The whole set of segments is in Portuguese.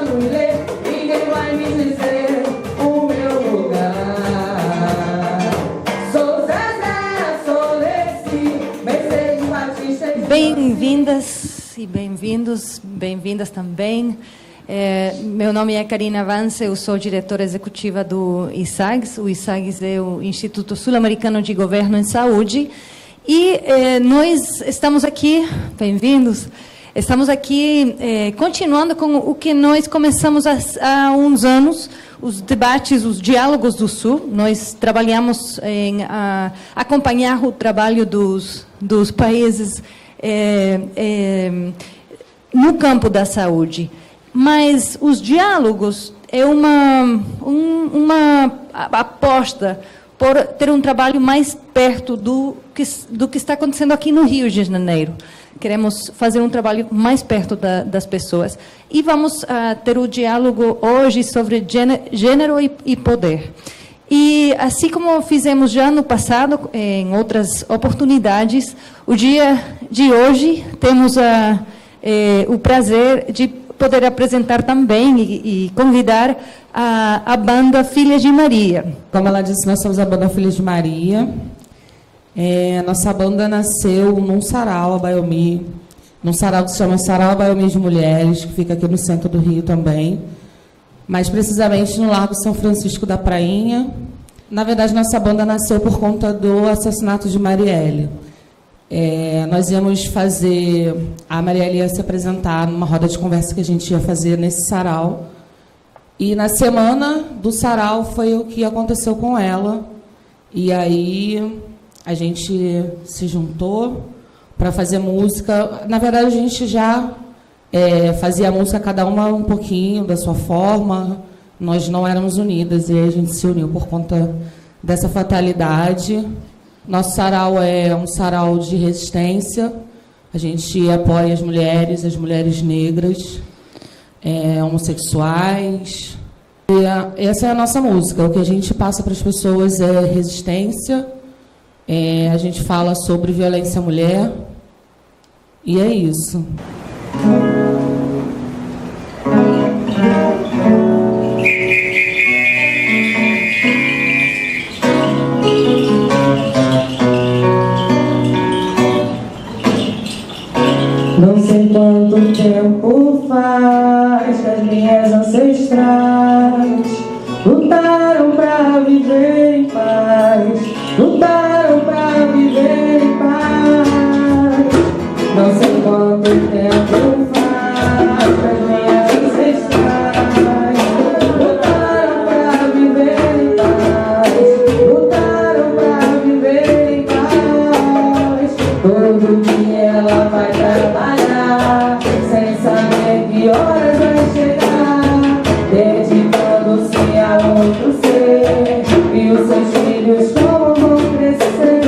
não ler, ninguém vai me dizer o meu lugar. Sou Zezé, sou Leci, Mercedes Batista. Bem-vindas e bem-vindos, bem-vindas também. Meu nome é Karina Vance, eu sou diretora executiva do ISAGS. O ISAGS é o Instituto Sul-Americano de Governo em Saúde. E nós estamos aqui, bem-vindos, estamos aqui continuando com o que nós começamos há uns anos, os debates, os diálogos do Sul. Nós trabalhamos em acompanhar o trabalho dos países no campo da saúde. Mas os diálogos é uma aposta por ter um trabalho mais perto do que está acontecendo aqui no Rio de Janeiro. Queremos fazer um trabalho mais perto das pessoas. E vamos ter o diálogo hoje sobre gênero e poder. E assim como fizemos já no passado, em outras oportunidades, o dia de hoje temos o prazer de poder apresentar também e convidar a banda Filhas de Maria. Como ela disse, nós somos a banda Filhas de Maria. Nossa banda nasceu num sarau, a Baiomi, num sarau que se chama Sarau Baiomi de Mulheres, que fica aqui no centro do Rio também, mais precisamente no Largo São Francisco da Prainha. Na verdade, nossa banda nasceu por conta do assassinato de Marielle. Nós íamos fazer, a Marielle ia se apresentar numa roda de conversa que a gente ia fazer nesse sarau, e na semana do sarau foi o que aconteceu com ela, e aí a gente se juntou para fazer música. Na verdade, a gente já fazia música, cada uma um pouquinho da sua forma, nós não éramos unidas, e aí a gente se uniu por conta dessa fatalidade. Nosso sarau é um sarau de resistência. A gente apoia as mulheres negras, homossexuais. E essa é a nossa música. O que a gente passa para as pessoas é resistência. A gente fala sobre violência à mulher. E é isso. Não sei quanto tempo faz que as minhas ancestrais lutaram pra viver em paz, lutaram pra viver em paz. Não sei quanto tempo faz que as minhas ancestrais lutaram pra viver em paz, lutaram pra viver em paz. Todo dia ela vai trabalhar sem saber que horas vai chegar, dedicando-se a outro ser, e os seus filhos como vão crescer.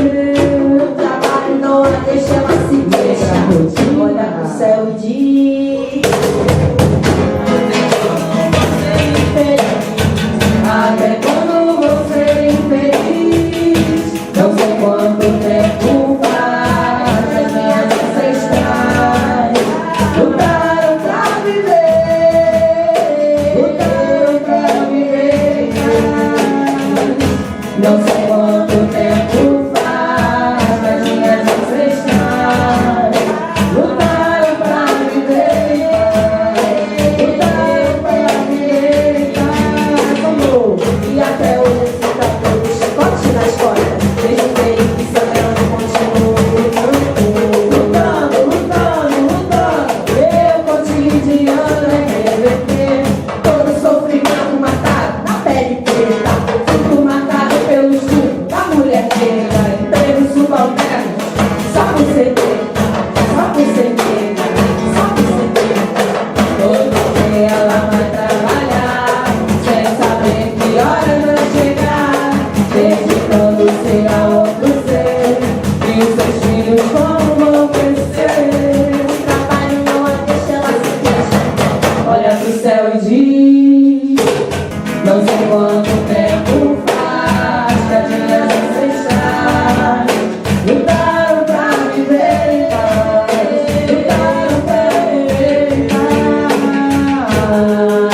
O trabalho não a deixa, ela se deixa, olha pro céu e diz: até quando vou ser infeliz? Não sei quanto tempo faz que as minhas ancestrais lutaram pra viver, lutaram pra viver. Não sei quanto tempo faz que as minhas ancestrais lutaram pra viver, lutaram pra viver. E até hoje esse capô de chicote nas costas, desde o peito que sangrando continuo lutando, lutando, lutando. Eu cotidiano é reverter todo o sofrimento marcado na pele preta, tudo marcado pelo estupro da mulher negra, empregos subalternos, só por ser preta, só por ser negra, só por ser preta. Todo dia ela vai trabalhar sem saber que horas vai chegar, dedicando-se a outro ser, e os seus filhos como vão crescer. O trabalho não a deixa, ela se queixa, olha pro céu e diz: não sei quanto tempo faz que as minhas ancestrais lutaram pra viver em paz, lutaram pra viver em paz.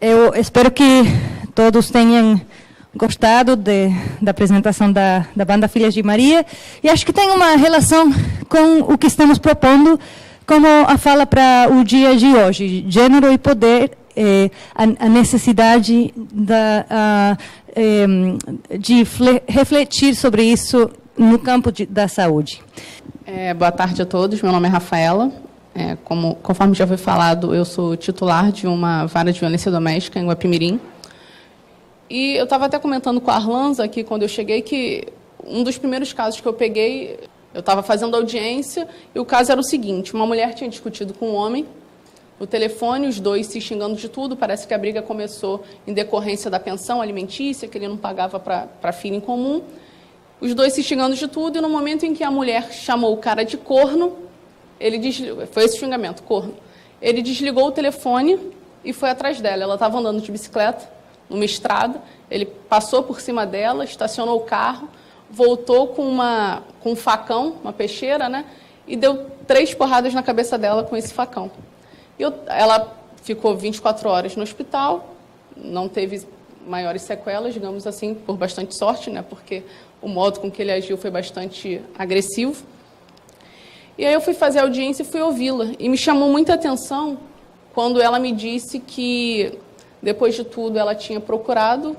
eu espero que todos tenham gostado da apresentação da Banda Filhas de Maria, e acho que tem uma relação com o que estamos propondo como a fala para o dia de hoje, gênero e poder, a necessidade de refletir sobre isso no campo da saúde. Boa tarde a todos, meu nome é Rafaela. Conforme já foi falado, eu sou titular de uma vara de violência doméstica em Guapimirim. E eu estava até comentando com a Arlanza aqui, quando eu cheguei, que um dos primeiros casos que eu peguei, eu estava fazendo audiência, e o caso era o seguinte: uma mulher tinha discutido com um homem no telefone, os dois se xingando de tudo. Parece que a briga começou em decorrência da pensão alimentícia, que ele não pagava para a filha em comum. Os dois se xingando de tudo, e no momento em que a mulher chamou o cara de corno, foi esse xingamento, corno. Ele desligou o telefone e foi atrás dela. Ela estava andando de bicicleta numa estrada, ele passou por cima dela, estacionou o carro, voltou com um facão, uma peixeira, né, e deu 3 porradas na cabeça dela com esse facão. Ela ficou 24 horas no hospital, não teve maiores sequelas, digamos assim, por bastante sorte, né, porque o modo com que ele agiu foi bastante agressivo. E aí eu fui fazer a audiência e fui ouvi-la. E me chamou muita atenção quando ela me disse que, depois de tudo, ela tinha procurado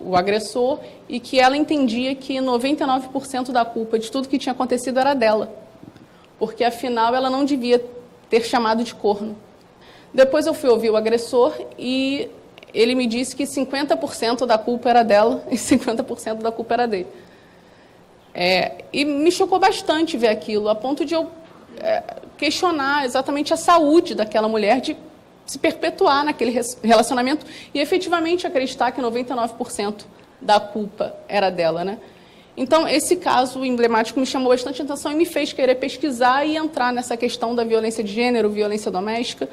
o agressor e que ela entendia que 99% da culpa de tudo que tinha acontecido era dela. Porque, afinal, ela não devia ter chamado de corno. Depois eu fui ouvir o agressor e ele me disse que 50% da culpa era dela e 50% da culpa era dele. E me chocou bastante ver aquilo, a ponto de eu questionar exatamente a saúde daquela mulher de se perpetuar naquele relacionamento e efetivamente acreditar que 99% da culpa era dela, né? Então, esse caso emblemático me chamou bastante atenção e me fez querer pesquisar e entrar nessa questão da violência de gênero, violência doméstica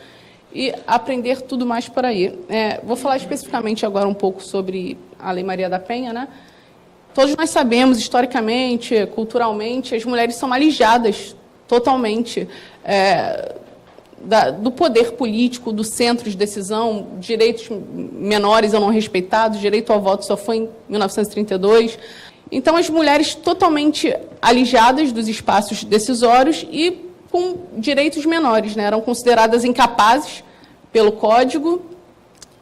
e aprender tudo mais por aí. Vou falar especificamente agora um pouco sobre a Lei Maria da Penha, né? Todos nós sabemos, historicamente, culturalmente, as mulheres são alijadas totalmente do poder político, do centro de decisão, direitos menores não respeitados, direito ao voto só foi em 1932. Então, as mulheres totalmente alijadas dos espaços decisórios e com direitos menores, né? Eram consideradas incapazes pelo Código.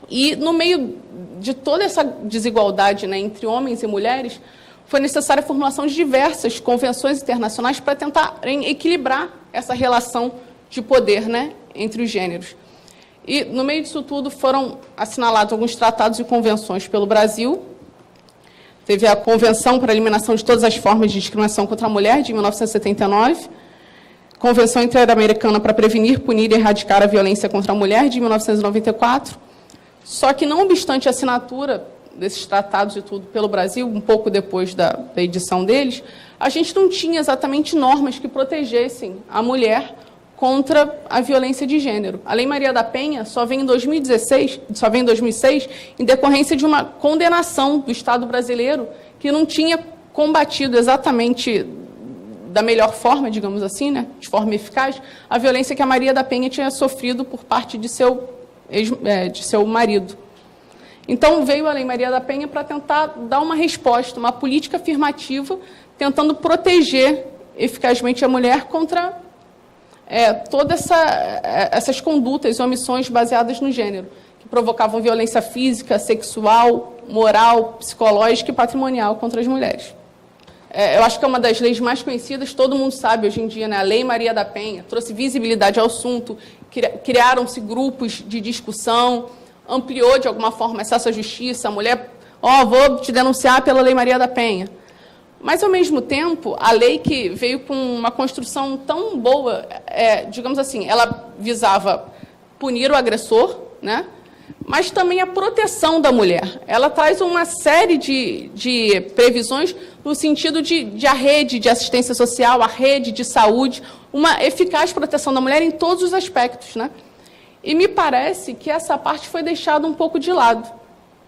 E, no meio de toda essa desigualdade, né, entre homens e mulheres, foi necessária a formulação de diversas convenções internacionais para tentarem equilibrar essa relação de poder, né, entre os gêneros. E, no meio disso tudo, foram assinalados alguns tratados e convenções pelo Brasil. Teve a Convenção para a Eliminação de Todas as Formas de Discriminação contra a Mulher, de 1979, Convenção Interamericana para Prevenir, Punir e Erradicar a Violência contra a Mulher, de 1994, só que, não obstante a assinatura desses tratados e tudo pelo Brasil, um pouco depois da edição deles, a gente não tinha exatamente normas que protegessem a mulher contra a violência de gênero. A Lei Maria da Penha só vem em 2006, em decorrência de uma condenação do Estado brasileiro que não tinha combatido exatamente da melhor forma, digamos assim, né, de forma eficaz, a violência que a Maria da Penha tinha sofrido por parte de seu marido. Então, veio a Lei Maria da Penha para tentar dar uma resposta, uma política afirmativa, tentando proteger eficazmente a mulher contra todas essas condutas e omissões baseadas no gênero, que provocavam violência física, sexual, moral, psicológica e patrimonial contra as mulheres. Eu acho que é uma das leis mais conhecidas, todo mundo sabe hoje em dia, né? A Lei Maria da Penha trouxe visibilidade ao assunto, criaram-se grupos de discussão, ampliou de alguma forma acesso à justiça, a mulher, vou te denunciar pela Lei Maria da Penha. Mas, ao mesmo tempo, a lei que veio com uma construção tão boa, digamos assim, ela visava punir o agressor, né? Mas também a proteção da mulher. Ela traz uma série de previsões no sentido de a rede de assistência social, a rede de saúde, uma eficaz proteção da mulher em todos os aspectos, né? E me parece que essa parte foi deixada um pouco de lado.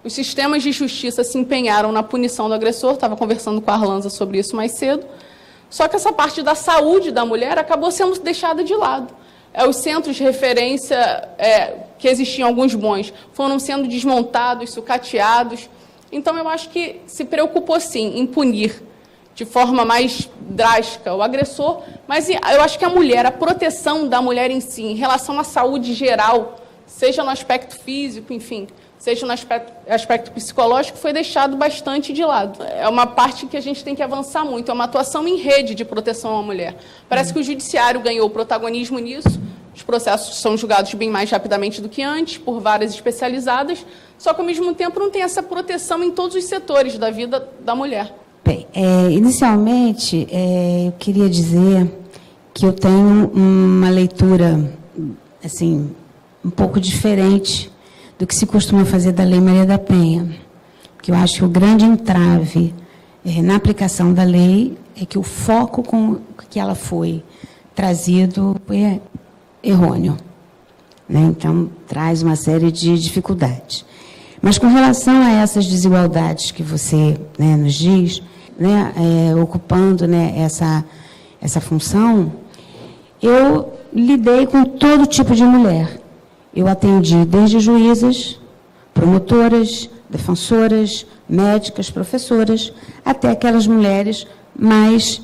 Os sistemas de justiça se empenharam na punição do agressor, estava conversando com a Arlanza sobre isso mais cedo, só que essa parte da saúde da mulher acabou sendo deixada de lado. os centros de referência que existiam, alguns bons, foram sendo desmontados, sucateados. Então, eu acho que se preocupou, sim, em punir de forma mais drástica o agressor, mas eu acho que a proteção da mulher em si, em relação à saúde geral, seja no aspecto físico, enfim, seja no aspecto psicológico, foi deixado bastante de lado. É uma parte que a gente tem que avançar muito, é uma atuação em rede de proteção à mulher. Parece que o judiciário ganhou protagonismo nisso, os processos são julgados bem mais rapidamente do que antes, por varas especializadas, só que, ao mesmo tempo, não tem essa proteção em todos os setores da vida da mulher. Bem, inicialmente, eu queria dizer que eu tenho uma leitura, assim, um pouco diferente do que se costuma fazer da Lei Maria da Penha. Porque eu acho que o grande entrave na aplicação da lei é que o foco com que ela foi trazido foi errôneo, né? Então, traz uma série de dificuldades. Mas, com relação a essas desigualdades que você, né, nos diz, né, ocupando, né, essa função, eu lidei com todo tipo de mulher. Eu atendi desde juízas, promotoras, defensoras, médicas, professoras, até aquelas mulheres mais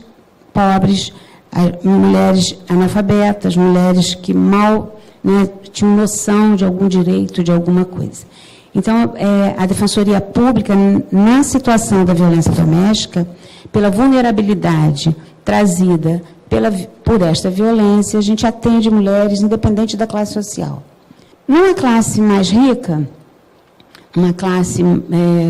pobres, mulheres analfabetas, mulheres que mal, né, tinham noção de algum direito, de alguma coisa. Então, a Defensoria Pública, na situação da violência doméstica, pela vulnerabilidade trazida por esta violência, a gente atende mulheres independente da classe social. Numa classe mais rica, uma classe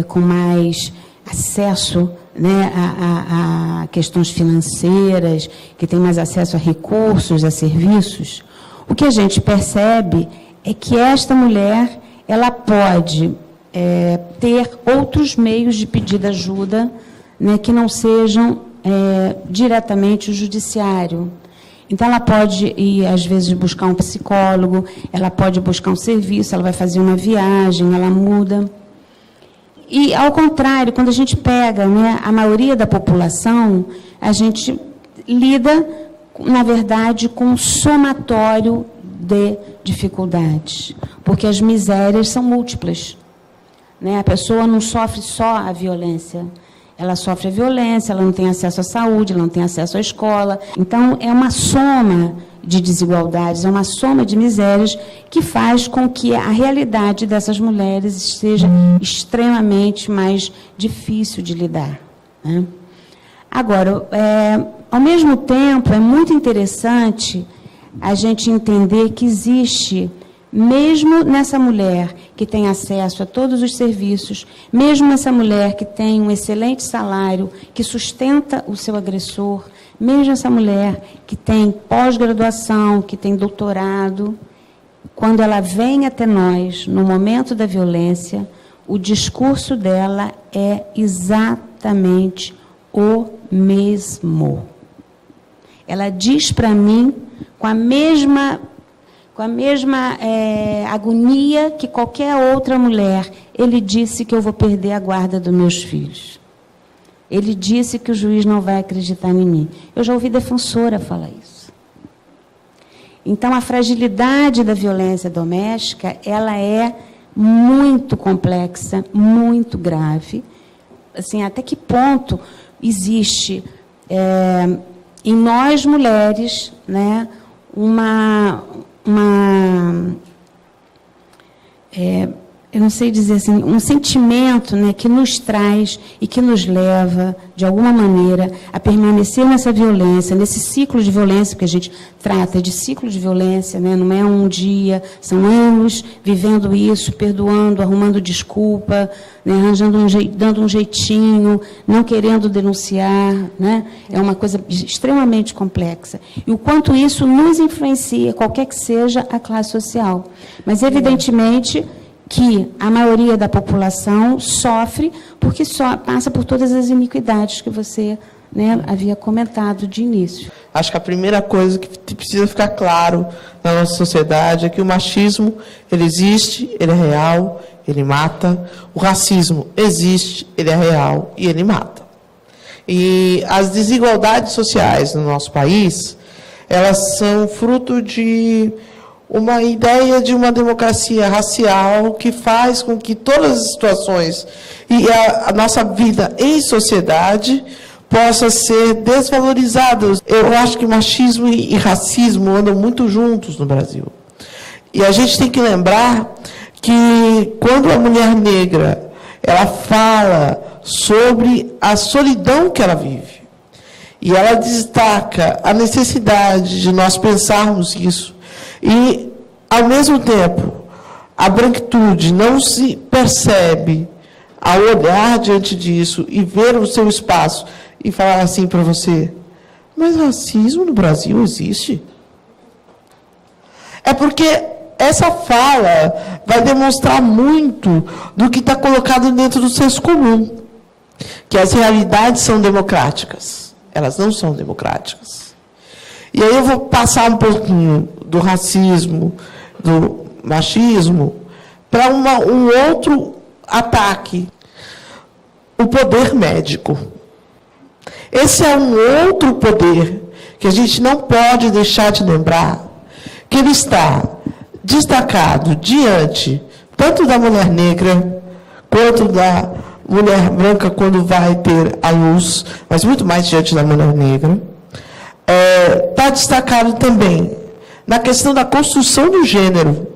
com mais acesso, né, a questões financeiras, que tem mais acesso a recursos, a serviços, o que a gente percebe é que esta mulher ela pode ter outros meios de pedir ajuda, né, que não sejam diretamente o judiciário. Então, ela pode ir, às vezes, buscar um psicólogo, ela pode buscar um serviço, ela vai fazer uma viagem, ela muda. E, ao contrário, quando a gente pega, né, a maioria da população, a gente lida, na verdade, com um somatório de dificuldades, porque as misérias são múltiplas, né? A pessoa não sofre só a violência, ela sofre a violência, ela não tem acesso à saúde, ela não tem acesso à escola. Então, é uma soma de desigualdades, é uma soma de misérias que faz com que a realidade dessas mulheres seja extremamente mais difícil de lidar, né? Agora, ao mesmo tempo, é muito interessante a gente entender que existe, mesmo nessa mulher que tem acesso a todos os serviços, mesmo nessa mulher que tem um excelente salário, que sustenta o seu agressor, mesmo essa mulher que tem pós-graduação, que tem doutorado, quando ela vem até nós, no momento da violência, o discurso dela é exatamente o mesmo. Ela diz para mim, com a mesma agonia que qualquer outra mulher, ele disse que eu vou perder a guarda dos meus filhos. Ele disse que o juiz não vai acreditar em mim. Eu já ouvi defensora falar isso. Então, a fragilidade da violência doméstica, ela é muito complexa, muito grave. Assim, até que ponto existe em nós, mulheres, né, eu não sei dizer assim, um sentimento, né, que nos traz e que nos leva, de alguma maneira, a permanecer nessa violência, nesse ciclo de violência, porque a gente trata de ciclo de violência, né, não é um dia, são anos vivendo isso, perdoando, arrumando desculpa, né, dando um jeitinho, não querendo denunciar, né, é uma coisa extremamente complexa. E o quanto isso nos influencia, qualquer que seja a classe social. Mas, evidentemente, que a maioria da população sofre porque só passa por todas as iniquidades que você, né, havia comentado de início. Acho que a primeira coisa que precisa ficar claro na nossa sociedade é que o machismo, ele existe, ele é real, ele mata. O racismo existe, ele é real e ele mata. E as desigualdades sociais no nosso país, elas são fruto de uma ideia de uma democracia racial que faz com que todas as situações e a nossa vida em sociedade possa ser desvalorizada. Eu acho que machismo e racismo andam muito juntos no Brasil. E a gente tem que lembrar que quando a mulher negra ela fala sobre a solidão que ela vive, e ela destaca a necessidade de nós pensarmos isso, e, ao mesmo tempo, a branquitude não se percebe ao olhar diante disso e ver o seu espaço e falar assim para você, mas racismo no Brasil existe? É porque essa fala vai demonstrar muito do que está colocado dentro do senso comum, que as realidades são democráticas. Elas não são democráticas. E aí eu vou passar um pouquinho do racismo, do machismo, para um outro ataque, o poder médico. Esse é um outro poder que a gente não pode deixar de lembrar, que ele está destacado diante tanto da mulher negra, quanto da mulher branca quando vai ter a luz, mas muito mais diante da mulher negra. Está destacado também na questão da construção do gênero.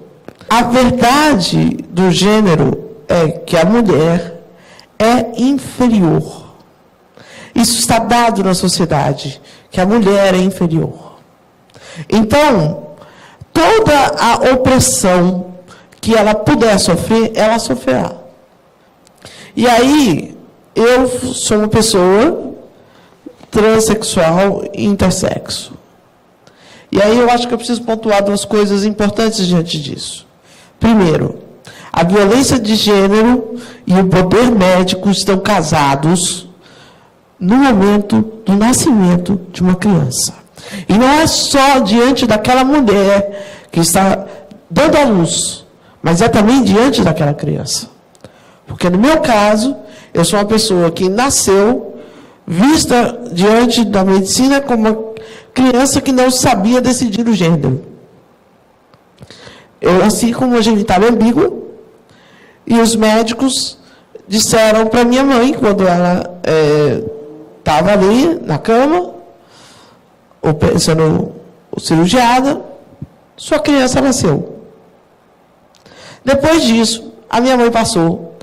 A verdade do gênero é que a mulher é inferior. Isso está dado na sociedade, que a mulher é inferior. Então, toda a opressão que ela puder sofrer, ela sofrerá. E aí, eu sou uma pessoa transexual e intersexo. E aí eu acho que eu preciso pontuar duas coisas importantes diante disso. Primeiro, a violência de gênero e o poder médico estão casados no momento do nascimento de uma criança. E não é só diante daquela mulher que está dando à luz, mas é também diante daquela criança. Porque no meu caso, eu sou uma pessoa que nasceu vista diante da medicina como uma criança que não sabia decidir o gênero. Eu nasci com uma genitália ambígua e os médicos disseram para minha mãe, quando ela estava ali na cama, ou sendo cirurgiada, sua criança nasceu. Depois disso, a minha mãe passou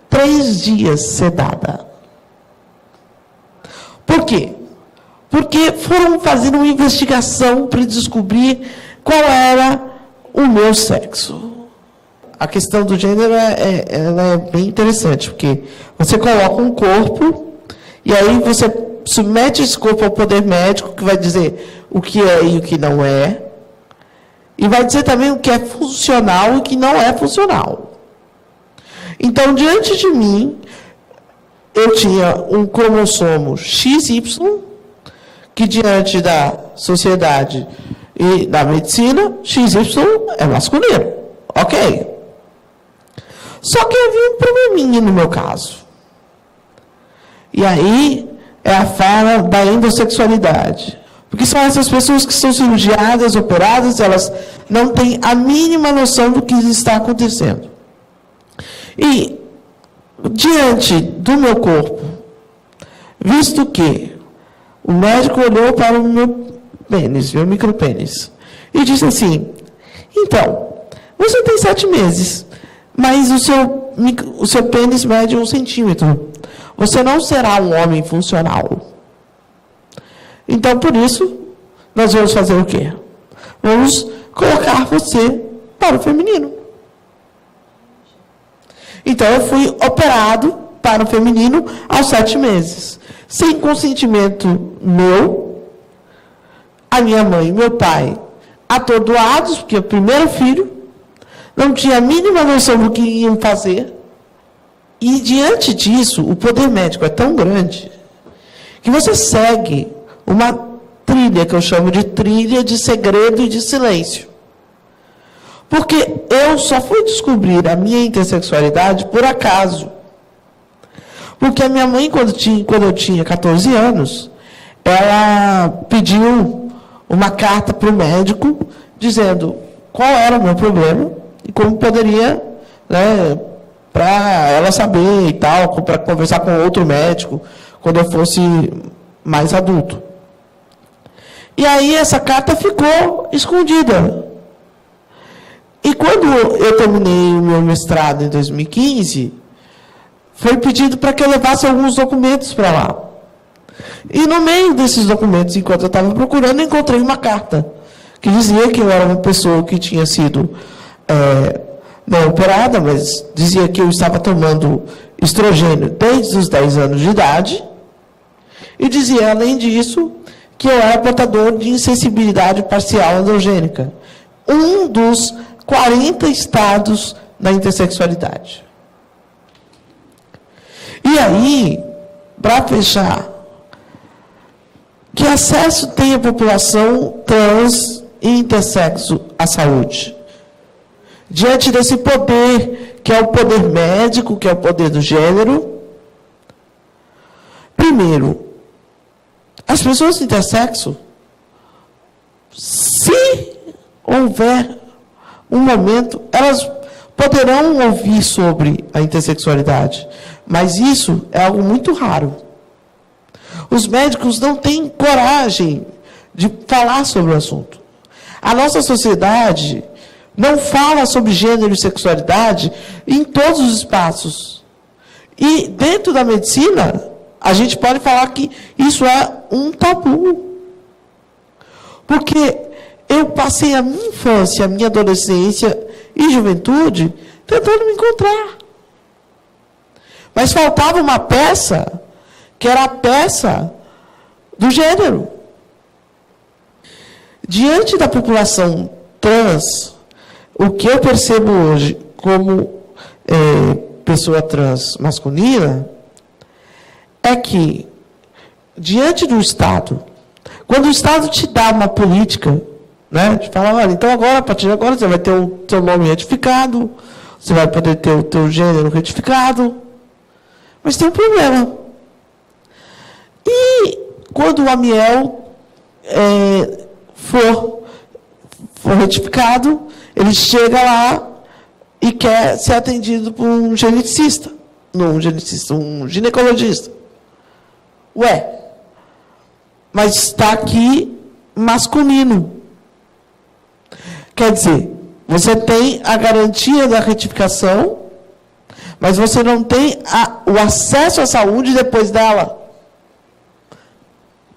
3 dias sedada. Por quê? Porque foram fazer uma investigação para descobrir qual era o meu sexo. A questão do gênero ela é bem interessante, porque você coloca um corpo, e aí você submete esse corpo ao poder médico, que vai dizer o que é e o que não é, e vai dizer também o que é funcional e o que não é funcional. Então, diante de mim, eu tinha um cromossomo XY, que diante da sociedade e da medicina, XY é masculino. Ok. Só que havia um probleminha no meu caso. E aí é a fala da endossexualidade. Porque são essas pessoas que são cirurgiadas, operadas, elas não têm a mínima noção do que está acontecendo. E, diante do meu corpo, visto que o médico olhou para o meu pênis, meu micropênis, e disse assim, então, você tem 7 meses, mas o seu pênis mede 1 centímetro. Você não será um homem funcional. Então, por isso, nós vamos fazer o quê? Vamos colocar você para o feminino. Então, eu fui operado para o feminino aos 7 meses. Sem consentimento meu, a minha mãe e meu pai, atordoados, porque é o primeiro filho, não tinha a mínima noção do que iam fazer. E, diante disso, o poder médico é tão grande que você segue uma trilha, que eu chamo de trilha de segredo e de silêncio. Porque eu só fui descobrir a minha intersexualidade por acaso. Porque a minha mãe, quando eu tinha 14 anos, ela pediu uma carta para o médico dizendo qual era o meu problema e como poderia, né, para ela saber e tal, para conversar com outro médico quando eu fosse mais adulto. E aí essa carta ficou escondida. E quando eu terminei o meu mestrado em 2015, foi pedido para que eu levasse alguns documentos para lá. E no meio desses documentos, enquanto eu estava procurando, encontrei uma carta que dizia que eu era uma pessoa que tinha sido não operada, mas dizia que eu estava tomando estrogênio desde os 10 anos de idade, e dizia, além disso, que eu era portador de insensibilidade parcial androgênica, um dos 40 estados da intersexualidade. E aí, para fechar, que acesso tem a população trans e intersexo à saúde? Diante desse poder, que é o poder médico, que é o poder do gênero, primeiro, as pessoas intersexo, se houver um momento, elas poderão ouvir sobre a intersexualidade, mas isso é algo muito raro. Os médicos não têm coragem de falar sobre o assunto. A nossa sociedade não fala sobre gênero e sexualidade em todos os espaços. E dentro da medicina, a gente pode falar que isso é um tabu. Porque eu passei a minha infância, a minha adolescência e juventude tentando me encontrar. Mas faltava uma peça, que era a peça do gênero. Diante da população trans, o que eu percebo hoje como pessoa trans masculina é que, diante do Estado, quando o Estado te dá uma política, né, te fala, olha, então agora, a partir de agora, você vai ter o seu nome retificado, você vai poder ter o teu gênero retificado, mas tem um problema. E quando o Amiel for retificado, ele chega lá e quer ser atendido por um geneticista. Não um geneticista, um ginecologista. Ué, mas está aqui masculino. Quer dizer, você tem a garantia da retificação, mas você não tem o acesso à saúde depois dela.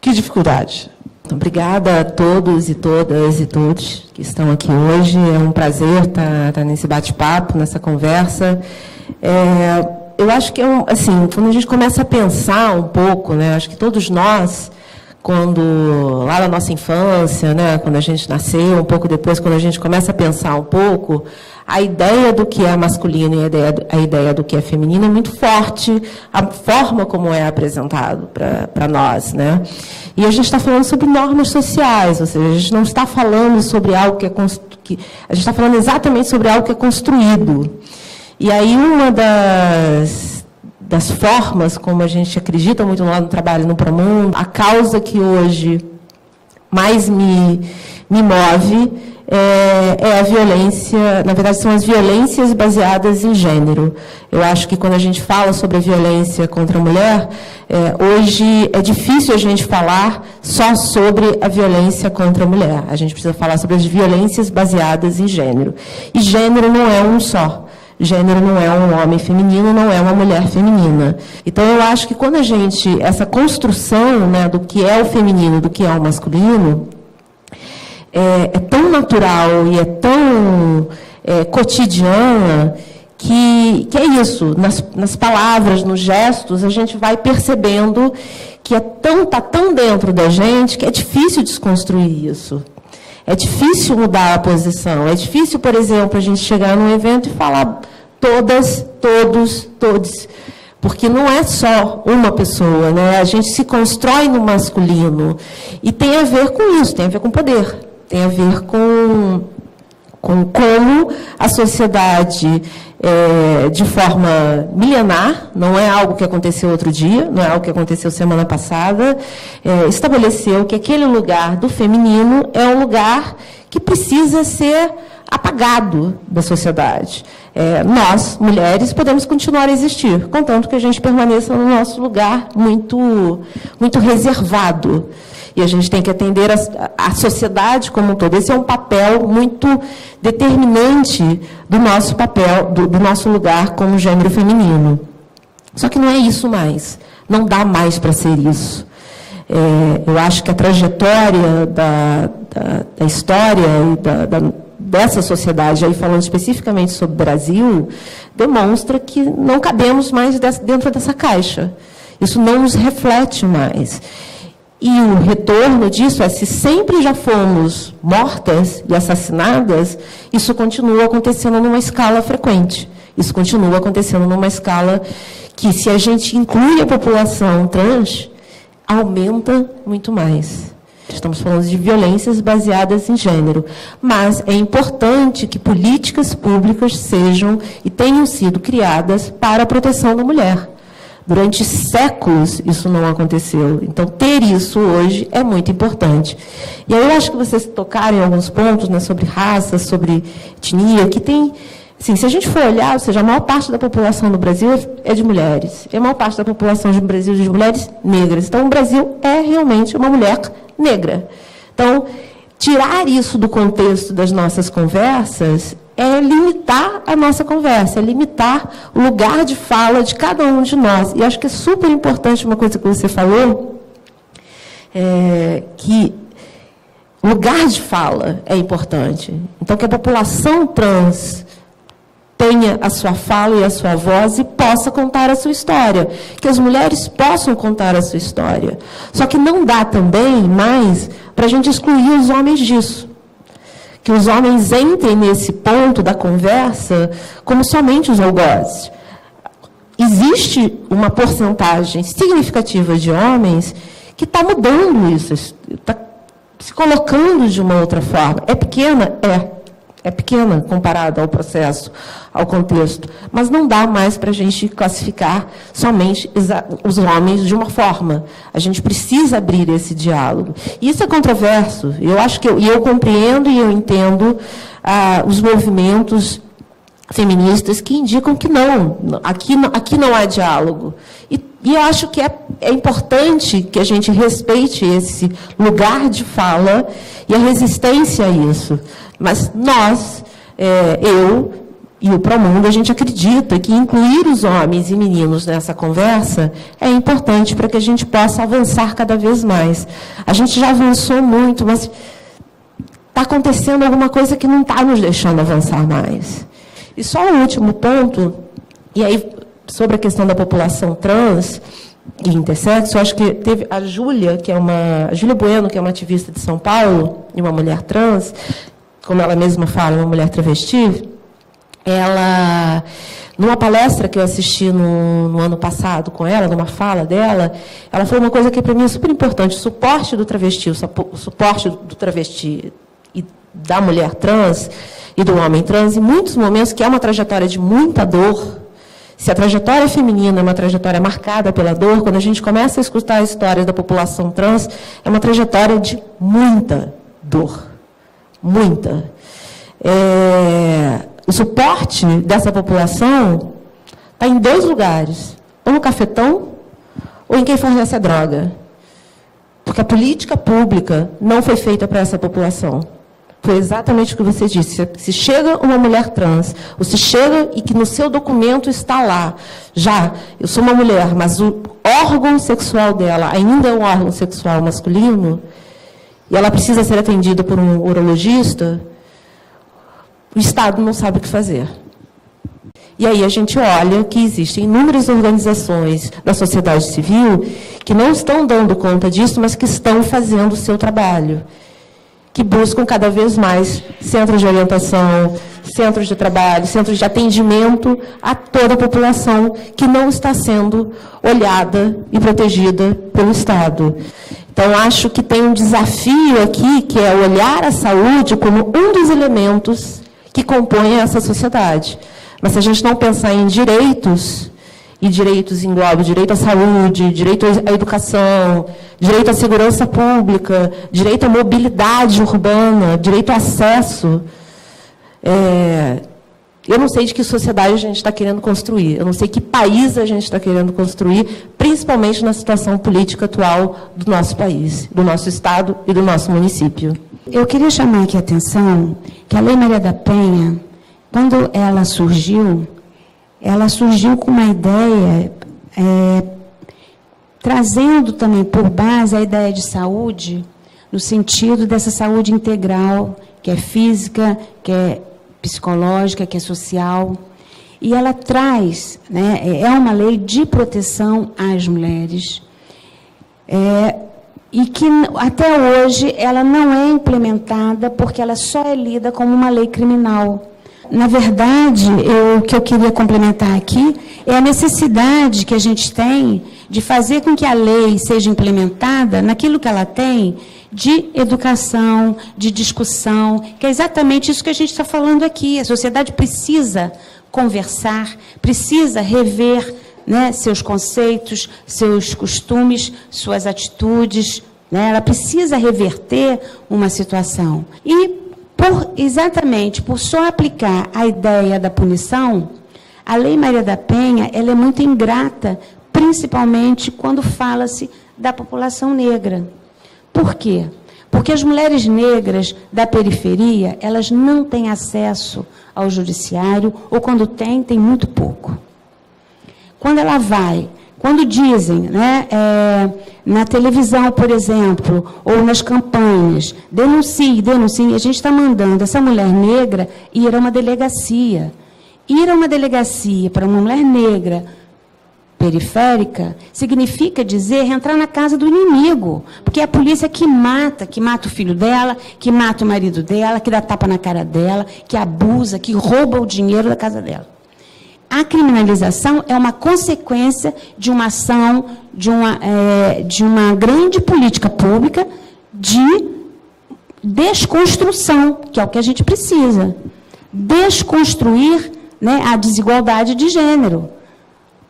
Que dificuldade. Obrigada a todos e todas e todos que estão aqui hoje. É um prazer estar nesse bate-papo, nessa conversa. Eu acho que, assim, quando a gente começa a pensar um pouco, né, acho que todos nós, lá na nossa infância, né, quando a gente nasceu, um pouco depois, quando a gente começa a pensar um pouco, a ideia do que é masculino e a ideia do que é feminino é muito forte, a forma como é apresentado para nós, né? E a gente está falando sobre normas sociais, ou seja, a gente não está falando sobre algo que a gente está falando exatamente sobre algo que é construído. E aí uma das formas como a gente acredita muito lá no trabalho no Promundo, a causa que hoje mais me move é a violência, na verdade são as violências baseadas em gênero. Eu acho que quando a gente fala sobre a violência contra a mulher, hoje é difícil a gente falar só sobre a violência contra a mulher. A gente precisa falar sobre as violências baseadas em gênero. E gênero não é um só. Gênero não é um homem feminino, não é uma mulher feminina. Então, eu acho que quando essa construção, né, do que é o feminino, do que é o masculino, é tão natural e é tão cotidiana que é isso. Nas palavras, nos gestos, a gente vai percebendo que está tão dentro da gente que é difícil desconstruir isso. É difícil mudar a posição. É difícil, por exemplo, a gente chegar num evento e falar todas, todos, todes. Porque não é só uma pessoa, né? A gente se constrói no masculino. E tem a ver com isso, tem a ver com poder. Tem a ver com com como a sociedade, de forma milenar, não é algo que aconteceu outro dia, não é algo que aconteceu semana passada, estabeleceu que aquele lugar do feminino é um lugar que precisa ser apagado da sociedade. Nós, mulheres, podemos continuar a existir, contanto que a gente permaneça no nosso lugar muito, muito reservado. E a gente tem que atender a sociedade como um todo. Esse é um papel muito determinante do nosso papel, do nosso lugar como gênero feminino. Só que não é isso mais. Não dá mais para ser isso. Eu acho que a trajetória da história e dessa sociedade, aí falando especificamente sobre o Brasil, demonstra que não cabemos mais dentro dessa caixa. Isso não nos reflete mais. E o retorno disso se sempre já fomos mortas e assassinadas, isso continua acontecendo numa escala frequente. Isso continua acontecendo numa escala que, se a gente inclui a população trans, aumenta muito mais. Estamos falando de violências baseadas em gênero. Mas é importante que políticas públicas sejam e tenham sido criadas para a proteção da mulher. Durante séculos, isso não aconteceu. Então, ter isso hoje é muito importante. E aí eu acho que vocês tocaram em alguns pontos, né, sobre raça, sobre etnia, que tem... Assim, se a gente for olhar, ou seja, a maior parte da população do Brasil é de mulheres. E a maior parte da população do Brasil é de mulheres negras. Então, o Brasil é realmente uma mulher negra. Então, tirar isso do contexto das nossas conversas é limitar a nossa conversa, é limitar o lugar de fala de cada um de nós. E acho que é super importante uma coisa que você falou, que lugar de fala é importante. Então, que a população trans tenha a sua fala e a sua voz e possa contar a sua história. Que as mulheres possam contar a sua história. Só que não dá também mais para a gente excluir os homens disso. Que os homens entrem nesse ponto da conversa como somente os algozes. Existe uma porcentagem significativa de homens que está mudando isso, está se colocando de uma outra forma. É pequena? É pequena comparada ao processo, ao contexto, mas não dá mais para a gente classificar somente os homens de uma forma. A gente precisa abrir esse diálogo. E isso é controverso. Eu acho que eu compreendo e eu entendo os movimentos feministas que indicam que não, aqui não há diálogo. E eu acho que é importante que a gente respeite esse lugar de fala e a resistência a isso. Mas nós, eu e o Promundo, a gente acredita que incluir os homens e meninos nessa conversa é importante para que a gente possa avançar cada vez mais. A gente já avançou muito, mas está acontecendo alguma coisa que não está nos deixando avançar mais. E só o último ponto, e aí sobre a questão da população trans e intersexo, eu acho que teve a Júlia Bueno, que é uma ativista de São Paulo, e uma mulher trans, como ela mesma fala, uma mulher travesti, ela, numa palestra que eu assisti no ano passado com ela, numa fala dela, ela falou uma coisa que para mim é super importante: o suporte do travesti, o suporte do travesti e da mulher trans e do homem trans, em muitos momentos, que é uma trajetória de muita dor. Se a trajetória feminina é uma trajetória marcada pela dor, quando a gente começa a escutar as histórias da população trans, é uma trajetória de muita dor. Muita. O suporte dessa população está em dois lugares: ou no cafetão, ou em quem fornece a droga. Porque a política pública não foi feita para essa população. Foi exatamente o que você disse. Se chega uma mulher trans, ou se chega e que no seu documento está lá, eu sou uma mulher, mas o órgão sexual dela ainda é um órgão sexual masculino, e ela precisa ser atendida por um urologista, o Estado não sabe o que fazer. E aí a gente olha que existem inúmeras organizações da sociedade civil que não estão dando conta disso, mas que estão fazendo o seu trabalho, que buscam cada vez mais centros de orientação, centros de trabalho, centros de atendimento a toda a população que não está sendo olhada e protegida pelo Estado. Então, acho que tem um desafio aqui, que é olhar a saúde como um dos elementos que compõem essa sociedade. Mas se a gente não pensar em direitos, e direitos englobam direito à saúde, direito à educação, direito à segurança pública, direito à mobilidade urbana, direito ao acesso, eu não sei de que sociedade a gente está querendo construir, eu não sei que país a gente está querendo construir, principalmente na situação política atual do nosso país, do nosso Estado e do nosso município. Eu queria chamar aqui a atenção que a Lei Maria da Penha, quando ela surgiu com uma ideia, trazendo também por base a ideia de saúde, no sentido dessa saúde integral, que é física, que é psicológica, que é social. E ela traz, né, é uma lei de proteção às mulheres, e que até hoje ela não é implementada porque ela só é lida como uma lei criminal. Na verdade, o que eu queria complementar aqui é a necessidade que a gente tem de fazer com que a lei seja implementada naquilo que ela tem de educação, de discussão, que é exatamente isso que a gente está falando aqui. A sociedade precisa conversar, precisa rever, né, seus conceitos, seus costumes, suas atitudes, né? Ela precisa reverter uma situação. E, exatamente por só aplicar a ideia da punição, a Lei Maria da Penha ela é muito ingrata, principalmente quando fala-se da população negra. Por quê? Porque as mulheres negras da periferia, elas não têm acesso ao judiciário, ou quando tem muito pouco. Quando dizem, né, na televisão, por exemplo, ou nas campanhas, denuncie, a gente está mandando essa mulher negra ir a uma delegacia. Ir a uma delegacia para uma mulher negra periférica significa dizer entrar na casa do inimigo, porque é a polícia que mata o filho dela, que mata o marido dela, que dá tapa na cara dela, que abusa, que rouba o dinheiro da casa dela. A criminalização é uma consequência de uma ação, de uma grande política pública de desconstrução, que é o que a gente precisa. Desconstruir, né, a desigualdade de gênero.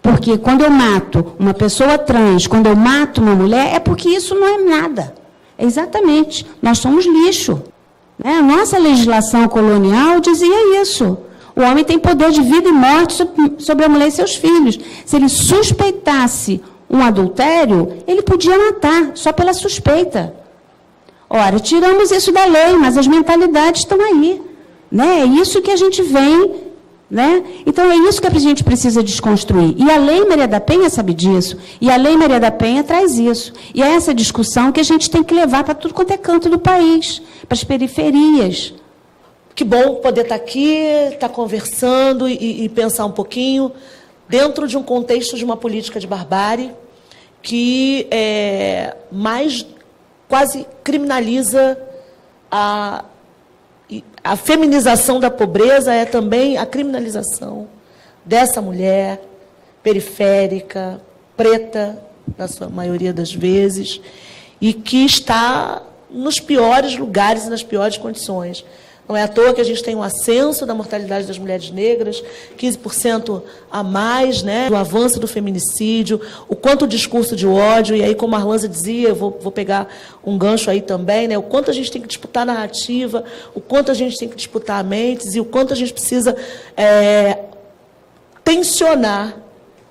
Porque quando eu mato uma pessoa trans, quando eu mato uma mulher, é porque isso não é nada. É exatamente, nós somos lixo. Né? A nossa legislação colonial dizia isso. O homem tem poder de vida e morte sobre a mulher e seus filhos. Se ele suspeitasse um adultério, ele podia matar, só pela suspeita. Ora, tiramos isso da lei, mas as mentalidades estão aí. Né? É isso que a gente vem... Né? Então, é isso que a gente precisa desconstruir. E a Lei Maria da Penha sabe disso. E a Lei Maria da Penha traz isso. E é essa discussão que a gente tem que levar para tudo quanto é canto do país, para as periferias. Que bom poder estar aqui, estar conversando e pensar um pouquinho dentro de um contexto de uma política de barbárie que mais quase criminaliza a feminização da pobreza, é também a criminalização dessa mulher periférica, preta, na sua maioria das vezes, e que está nos piores lugares e nas piores condições. Não é à toa que a gente tem um ascenso da mortalidade das mulheres negras, 15% a mais, né, do avanço do feminicídio, o quanto o discurso de ódio, e aí, como a Arlanza dizia, eu vou pegar um gancho aí também, né, o quanto a gente tem que disputar a narrativa, o quanto a gente tem que disputar mentes, e o quanto a gente precisa tensionar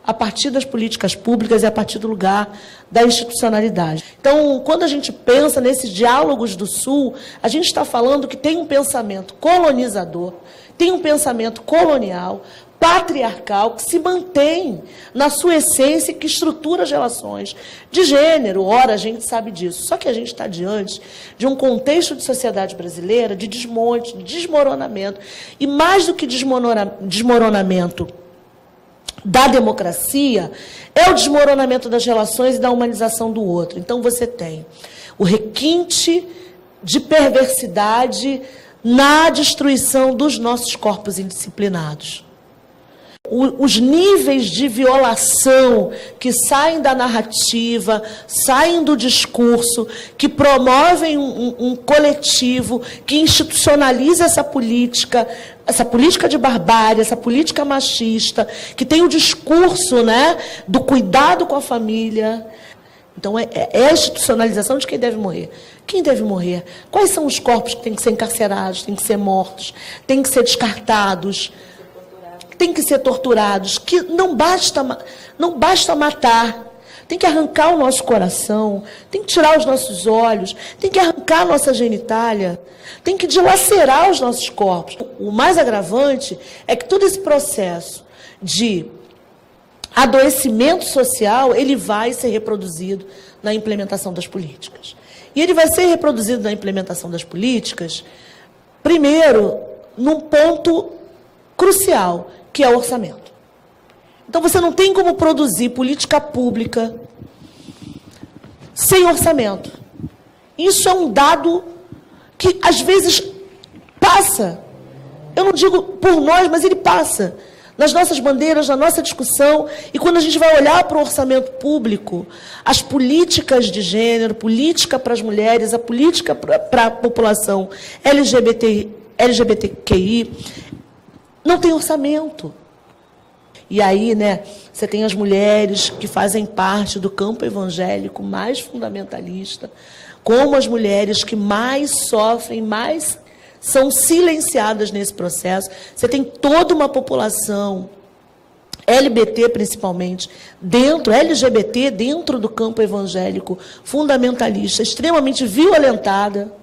a partir das políticas públicas e a partir do lugar da institucionalidade. Então, quando a gente pensa nesses diálogos do Sul, a gente está falando que tem um pensamento colonizador, tem um pensamento colonial, patriarcal, que se mantém na sua essência e que estrutura as relações de gênero. Ora, a gente sabe disso. Só que a gente está diante de um contexto de sociedade brasileira de desmonte, de desmoronamento. E mais do que desmoronamento da democracia, é o desmoronamento das relações e da humanização do outro. Então, você tem o requinte de perversidade na destruição dos nossos corpos indisciplinados. Os níveis de violação que saem da narrativa, saem do discurso, que promovem um coletivo, que institucionaliza essa política essa política de barbárie, essa política machista, que tem o discurso, né, do cuidado com a família. Então, é a institucionalização de quem deve morrer. Quem deve morrer? Quais são os corpos que têm que ser encarcerados, têm que ser mortos, têm que ser descartados, têm que ser torturados? Que não basta matar. Tem que arrancar o nosso coração, tem que tirar os nossos olhos, tem que arrancar a nossa genitália, tem que dilacerar os nossos corpos. O mais agravante é que todo esse processo de adoecimento social, ele vai ser reproduzido na implementação das políticas. E ele vai ser reproduzido na implementação das políticas, primeiro, num ponto crucial, que é o orçamento. Então, você não tem como produzir política pública sem orçamento. Isso é um dado que, às vezes, passa. Eu não digo por nós, mas ele passa. Nas nossas bandeiras, na nossa discussão. E quando a gente vai olhar para o orçamento público, as políticas de gênero, política para as mulheres, a política para a população LGBTQI, não tem orçamento. E aí, né, você tem as mulheres que fazem parte do campo evangélico mais fundamentalista, como as mulheres que mais sofrem, mais são silenciadas nesse processo. Você tem toda uma população LGBT, principalmente, LGBT dentro do campo evangélico fundamentalista, extremamente violentada,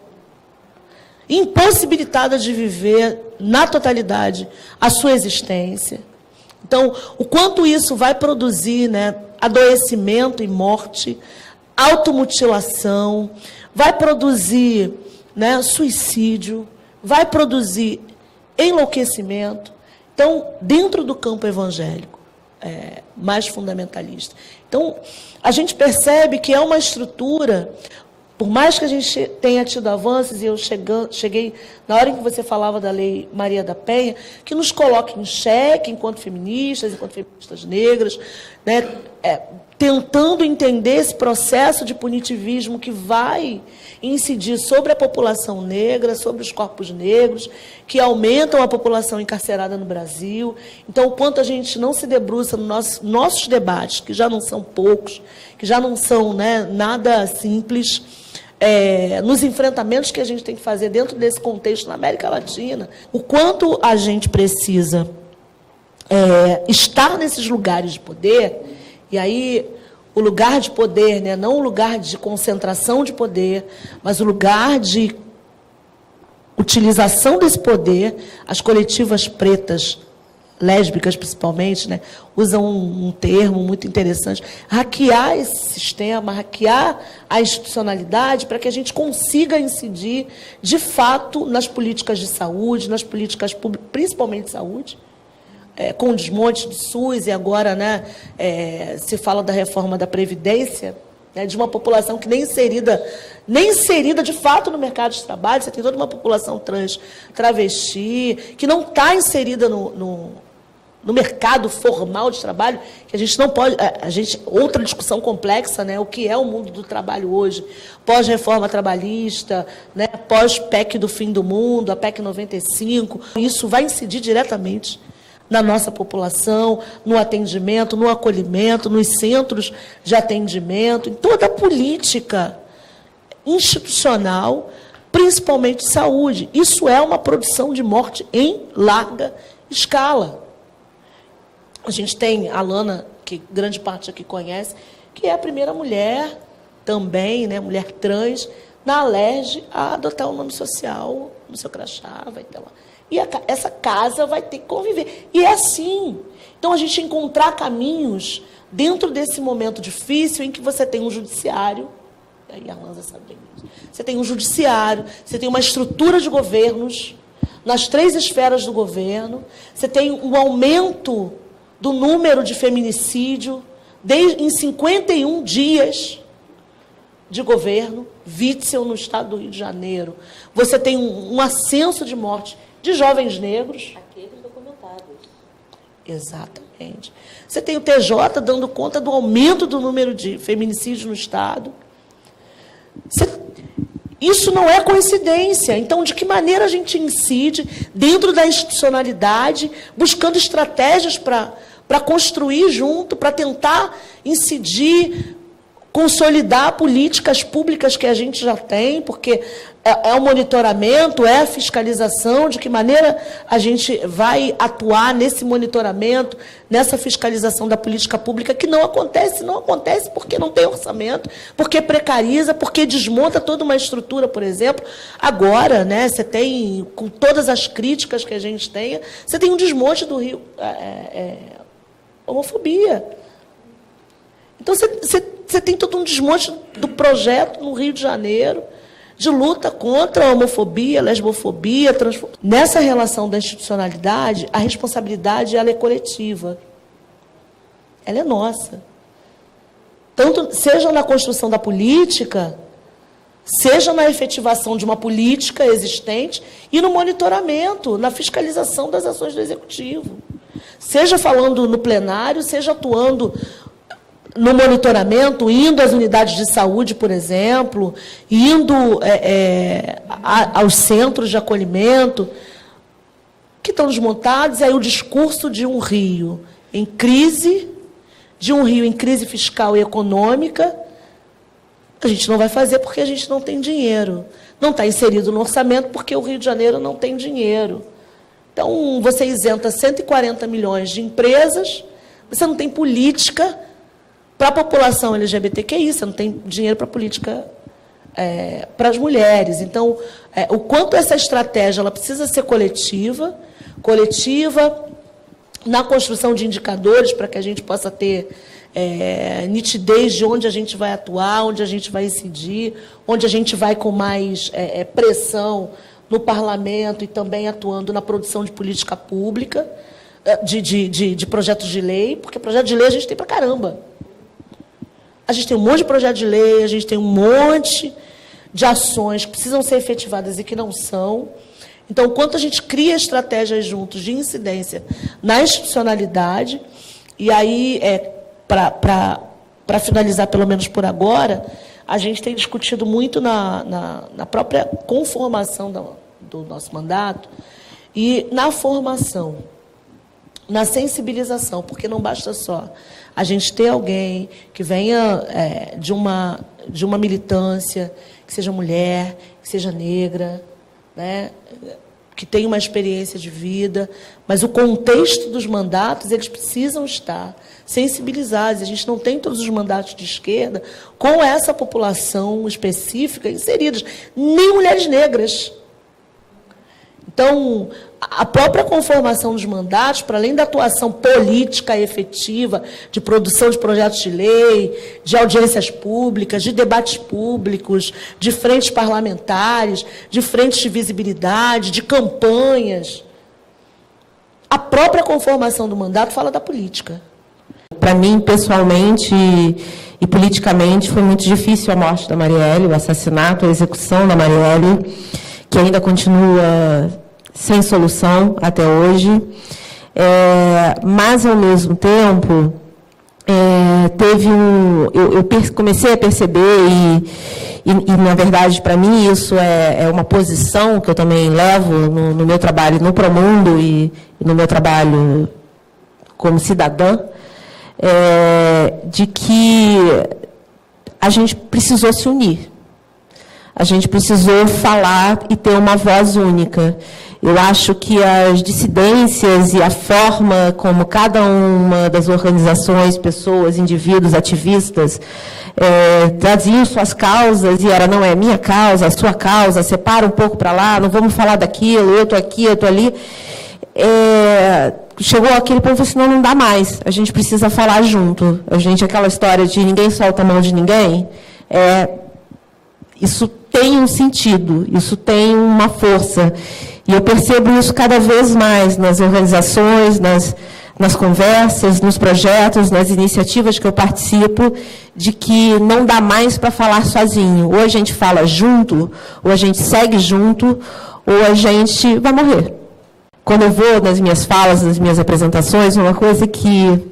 impossibilitada de viver na totalidade a sua existência. Então, o quanto isso vai produzir, né, adoecimento e morte, automutilação, vai produzir, né, suicídio, vai produzir enlouquecimento. Então, dentro do campo evangélico, mais fundamentalista. Então, a gente percebe que é uma estrutura, por mais que a gente tenha tido avanços, e eu cheguei na hora em que você falava da Lei Maria da Penha, que nos coloca em xeque enquanto feministas negras, né, tentando entender esse processo de punitivismo que vai incidir sobre a população negra, sobre os corpos negros, que aumentam a população encarcerada no Brasil. Então, o quanto a gente não se debruça nos nossos debates, que já não são poucos, que já não são, né, nada simples, nos enfrentamentos que a gente tem que fazer dentro desse contexto na América Latina, o quanto a gente precisa estar nesses lugares de poder, e aí o lugar de poder, né, não o lugar de concentração de poder, mas o lugar de utilização desse poder. As coletivas pretas, lésbicas principalmente, né, usam um termo muito interessante, hackear esse sistema, hackear a institucionalidade para que a gente consiga incidir, de fato, nas políticas de saúde, nas políticas públicas, principalmente de saúde, com o desmonte do SUS, e agora, né, se fala da reforma da Previdência, né, de uma população que nem inserida de fato no mercado de trabalho. Você tem toda uma população trans, travesti, que não está inserida no mercado formal de trabalho, que a gente não pode... outra discussão complexa, né, o que é o mundo do trabalho hoje, pós-reforma trabalhista, né, pós-PEC do fim do mundo, a PEC 95, isso vai incidir diretamente na nossa população, no atendimento, no acolhimento, nos centros de atendimento, em toda a política institucional, principalmente de saúde. Isso é uma produção de morte em larga escala. A gente tem a Lana, que grande parte aqui conhece, que é a primeira mulher também, né, mulher trans, na Alerj, a adotar o nome social no seu crachá, vai ter lá. E essa casa vai ter que conviver. E é assim. Então, a gente encontrar caminhos dentro desse momento difícil em que você tem um judiciário, e a Lanza sabe bem disso, você tem um judiciário, você tem uma estrutura de governos, nas 3 esferas do governo, você tem um aumento do número de feminicídio em 51 dias de governo, Witzel no estado do Rio de Janeiro. Você tem um ascenso de morte de jovens negros. Aqueles documentados. Exatamente. Você tem o TJ dando conta do aumento do número de feminicídios no estado. Isso não é coincidência. Então, de que maneira a gente incide dentro da institucionalidade, buscando estratégias para construir junto, para tentar incidir, consolidar políticas públicas que a gente já tem, porque é o monitoramento, é a fiscalização, de que maneira a gente vai atuar nesse monitoramento, nessa fiscalização da política pública, que não acontece porque não tem orçamento, porque precariza, porque desmonta toda uma estrutura, por exemplo. Agora, né, você tem, com todas as críticas que a gente tenha, você tem um desmonte do Rio, homofobia. Então, você tem todo um desmonte do projeto no Rio de Janeiro, de luta contra a homofobia, lesbofobia, transfobia. Nessa relação da institucionalidade, a responsabilidade ela é coletiva. Ela é nossa. Tanto seja na construção da política, seja na efetivação de uma política existente e no monitoramento, na fiscalização das ações do Executivo. Seja falando no plenário, seja atuando no monitoramento, indo às unidades de saúde, por exemplo, indo aos centros de acolhimento, que estão desmontados, e aí o discurso de um Rio em crise, fiscal e econômica, a gente não vai fazer porque a gente não tem dinheiro. Não está inserido no orçamento porque o Rio de Janeiro não tem dinheiro. Então, você isenta 140 milhões de empresas, você não tem política para a população LGBTQI, você não tem dinheiro para política para as mulheres. Então, o quanto essa estratégia ela precisa ser coletiva na construção de indicadores para que a gente possa ter nitidez de onde a gente vai atuar, onde a gente vai incidir, onde a gente vai com mais pressão no parlamento e também atuando na produção de política pública, de projetos de lei, porque projeto de lei a gente tem para caramba. A gente tem um monte de projeto de lei, a gente tem um monte de ações que precisam ser efetivadas e que não são. Então, enquanto a gente cria estratégias juntos de incidência na institucionalidade, e aí, para finalizar, pelo menos por agora, a gente tem discutido muito na própria conformação do nosso mandato e na formação, na sensibilização, porque não basta só a gente ter alguém que venha de uma militância, que seja mulher, que seja negra, né, que tenha uma experiência de vida, mas o contexto dos mandatos, eles precisam estar sensibilizados. A gente não tem todos os mandatos de esquerda com essa população específica inseridas, nem mulheres negras. Então, a própria conformação dos mandatos, para além da atuação política efetiva, de produção de projetos de lei, de audiências públicas, de debates públicos, de frentes parlamentares, de frentes de visibilidade, de campanhas, a própria conformação do mandato fala da política. Para mim, pessoalmente e politicamente, foi muito difícil a morte da Marielle, o assassinato, a execução da Marielle, que ainda continua sem solução até hoje, mas, ao mesmo tempo, eu comecei a perceber, e na verdade, para mim, isso é uma posição que eu também levo no meu trabalho no Promundo e no meu trabalho como cidadã, de que a gente precisou se unir. A gente precisou falar e ter uma voz única. Eu acho que as dissidências e a forma como cada uma das organizações, pessoas, indivíduos, ativistas, traziam suas causas, e era, não é minha causa, a sua causa, separa um pouco para lá, não vamos falar daquilo, eu estou aqui, eu estou ali. Chegou aquele ponto e falou assim, não dá mais, a gente precisa falar junto. Aquela história de ninguém solta a mão de ninguém, isso tem um sentido, isso tem uma força. E eu percebo isso cada vez mais nas organizações, nas conversas, nos projetos, nas iniciativas que eu participo, de que não dá mais para falar sozinho. Ou a gente fala junto, ou a gente segue junto, ou a gente vai morrer. Quando eu vou nas minhas falas, nas minhas apresentações, uma coisa que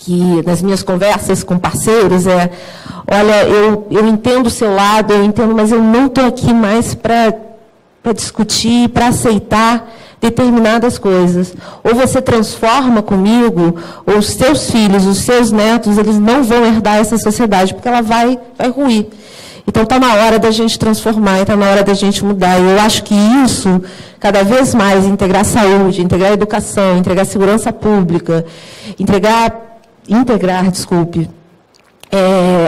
que nas minhas conversas com parceiros olha, eu entendo o seu lado, eu entendo, mas eu não estou aqui mais para discutir, para aceitar determinadas coisas. Ou você transforma comigo, ou os seus filhos, os seus netos, eles não vão herdar essa sociedade, porque ela vai ruir. Então, está na hora da gente transformar, está na hora da gente mudar. E eu acho que isso, cada vez mais, integrar saúde, integrar educação, integrar segurança pública, integrar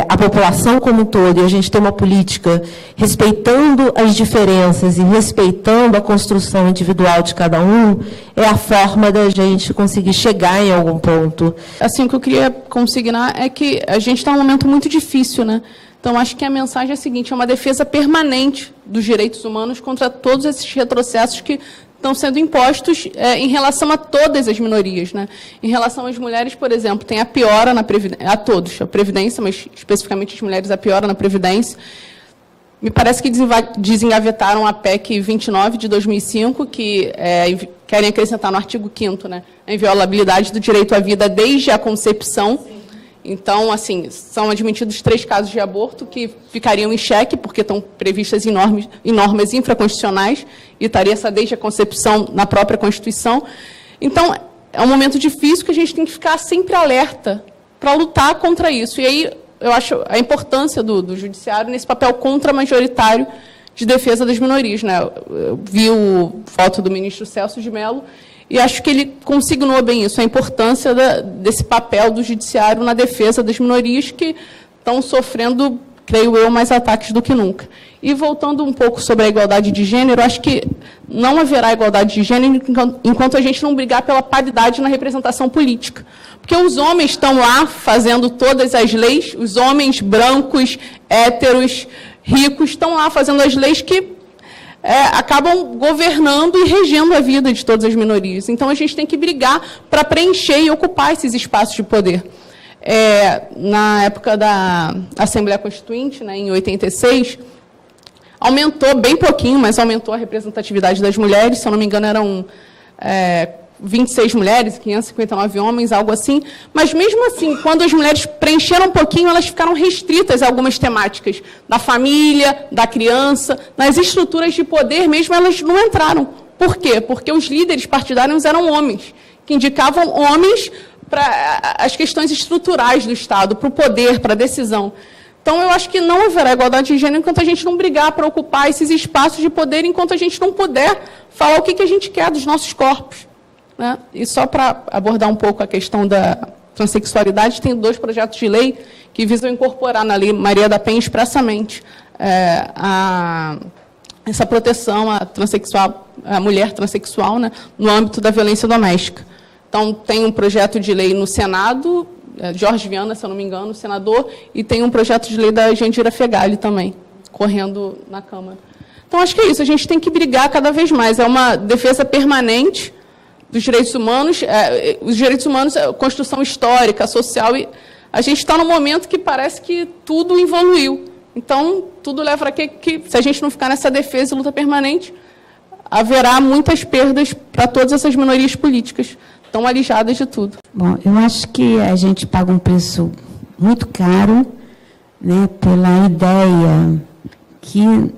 a população como um todo, e a gente ter uma política respeitando as diferenças e respeitando a construção individual de cada um, é a forma da gente conseguir chegar em algum ponto. Assim, o que eu queria consignar é que a gente está num momento muito difícil, né? Então, acho que a mensagem é a seguinte: é uma defesa permanente dos direitos humanos contra todos esses retrocessos que estão sendo impostos em relação a todas as minorias, né? Em relação às mulheres, por exemplo, tem a piora na Previdência, a todos, a Previdência, mas especificamente as mulheres, a piora na Previdência. Me parece que desengavetaram a PEC 29 de 2005, que querem acrescentar no artigo 5º, né, a inviolabilidade do direito à vida desde a concepção. Então, assim, são admitidos 3 casos de aborto que ficariam em xeque, porque estão previstas em normas infraconstitucionais, e estaria essa desde a concepção na própria Constituição. Então, é um momento difícil que a gente tem que ficar sempre alerta para lutar contra isso. E aí, eu acho a importância do Judiciário nesse papel contra-majoritário de defesa das minorias, né? Eu vi a foto do ministro Celso de Mello, e acho que ele consignou bem isso, a importância desse papel do Judiciário na defesa das minorias que estão sofrendo, creio eu, mais ataques do que nunca. E voltando um pouco sobre a igualdade de gênero, acho que não haverá igualdade de gênero enquanto a gente não brigar pela paridade na representação política. Porque os homens estão lá fazendo todas as leis, os homens brancos, héteros, ricos, estão lá fazendo as leis que acabam governando e regendo a vida de todas as minorias. Então, a gente tem que brigar para preencher e ocupar esses espaços de poder. Na época da Assembleia Constituinte, né, em 86, aumentou bem pouquinho, mas aumentou a representatividade das mulheres. Se eu não me engano, eram 26 mulheres, 559 homens, algo assim. Mas, mesmo assim, quando as mulheres preencheram um pouquinho, elas ficaram restritas a algumas temáticas. Da família, da criança, nas estruturas de poder mesmo, elas não entraram. Por quê? Porque os líderes partidários eram homens, que indicavam homens para as questões estruturais do Estado, para o poder, para a decisão. Então, eu acho que não haverá igualdade de gênero enquanto a gente não brigar para ocupar esses espaços de poder, enquanto a gente não puder falar o que a gente quer dos nossos corpos. Né? E só para abordar um pouco a questão da transexualidade, tem 2 projetos de lei que visam incorporar na Lei Maria da Penha expressamente essa proteção à mulher transexual, né, no âmbito da violência doméstica. Então, tem um projeto de lei no Senado, Jorge Viana, se eu não me engano, senador, e tem um projeto de lei da Jandira Fegali também, correndo na Câmara. Então, acho que é isso, a gente tem que brigar cada vez mais. É uma defesa permanente dos direitos humanos, os direitos humanos, construção histórica, social, e a gente está num momento que parece que tudo evoluiu. Então, tudo leva para que, se a gente não ficar nessa defesa e luta permanente, haverá muitas perdas para todas essas minorias políticas, tão alijadas de tudo. Bom, eu acho que a gente paga um preço muito caro, né, pela ideia que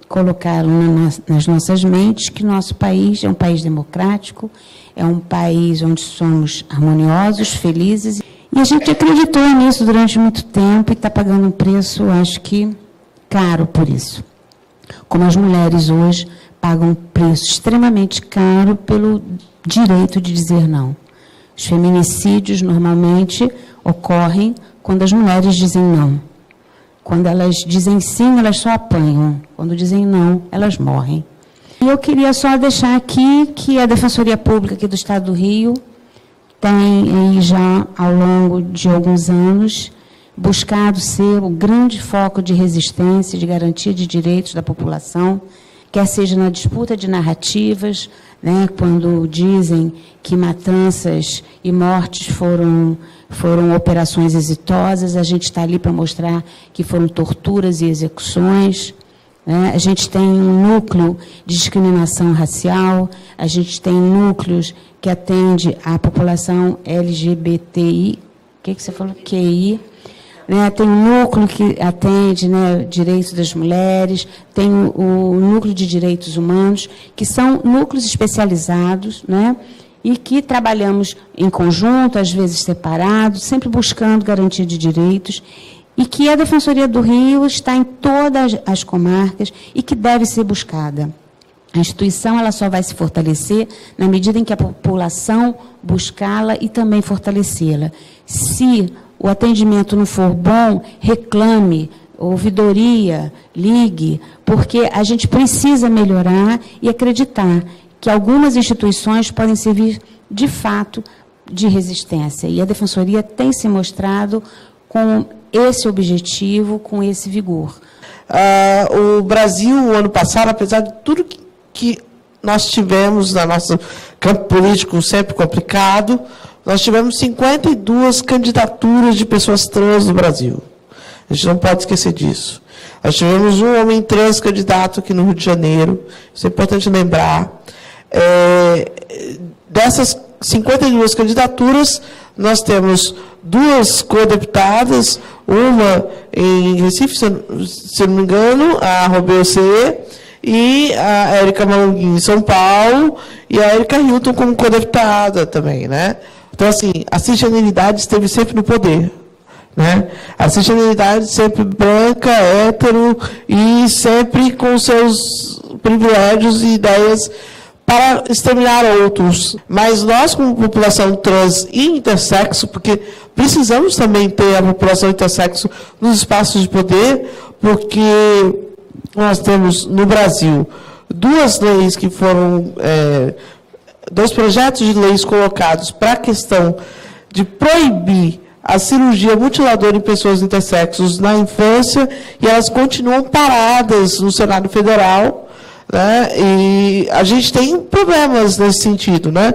colocaram nas nossas mentes que nosso país é um país democrático, é um país onde somos harmoniosos, felizes. E a gente acreditou nisso durante muito tempo e está pagando um preço, acho que, caro por isso. Como as mulheres hoje pagam um preço extremamente caro pelo direito de dizer não. Os feminicídios, normalmente, ocorrem quando as mulheres dizem não. Quando elas dizem sim, elas só apanham. Quando dizem não, elas morrem. E eu queria só deixar aqui que a Defensoria Pública aqui do Estado do Rio tem aí já, ao longo de alguns anos, buscado ser o grande foco de resistência, de garantia de direitos da população, quer seja na disputa de narrativas, né, quando dizem que matanças e mortes foram operações exitosas, a gente está ali para mostrar que foram torturas e execuções. Né? A gente tem um núcleo de discriminação racial, a gente tem núcleos que atende à população LGBTIQIA+, que você falou? QI. Né, tem um núcleo que atende, né, direitos das mulheres, tem o núcleo de direitos humanos, que são núcleos especializados, né, e que trabalhamos em conjunto, às vezes separados, sempre buscando garantia de direitos, e que a Defensoria do Rio está em todas as comarcas e que deve ser buscada. A instituição ela só vai se fortalecer na medida em que a população buscá-la e também fortalecê-la. Se o atendimento não for bom, reclame, ouvidoria, ligue, porque a gente precisa melhorar e acreditar que algumas instituições podem servir, de fato, de resistência. E a Defensoria tem se mostrado com esse objetivo, com esse vigor. O Brasil, o ano passado, apesar de tudo que nós tivemos no nosso campo político sempre complicado, nós tivemos 52 candidaturas de pessoas trans no Brasil. A gente não pode esquecer disso. Nós tivemos um homem trans candidato aqui no Rio de Janeiro, isso é importante lembrar. Dessas 52 candidaturas, nós temos 2 co-deputadas, uma em Recife, se não me engano, a Robeu C., e a Érica Malunguinho em São Paulo, e a Érica Hilton como co-deputada também, né? Então, assim, a cisgeneridade esteve sempre no poder, né? A cisgeneridade sempre branca, hétero, e sempre com seus privilégios e ideias para exterminar outros. Mas nós, como população trans e intersexo, porque precisamos também ter a população intersexo nos espaços de poder, porque nós temos no Brasil 2 leis que foram, 2 projetos de leis colocados para a questão de proibir a cirurgia mutiladora em pessoas intersexos na infância, e elas continuam paradas no Senado Federal, né? E a gente tem problemas nesse sentido, né?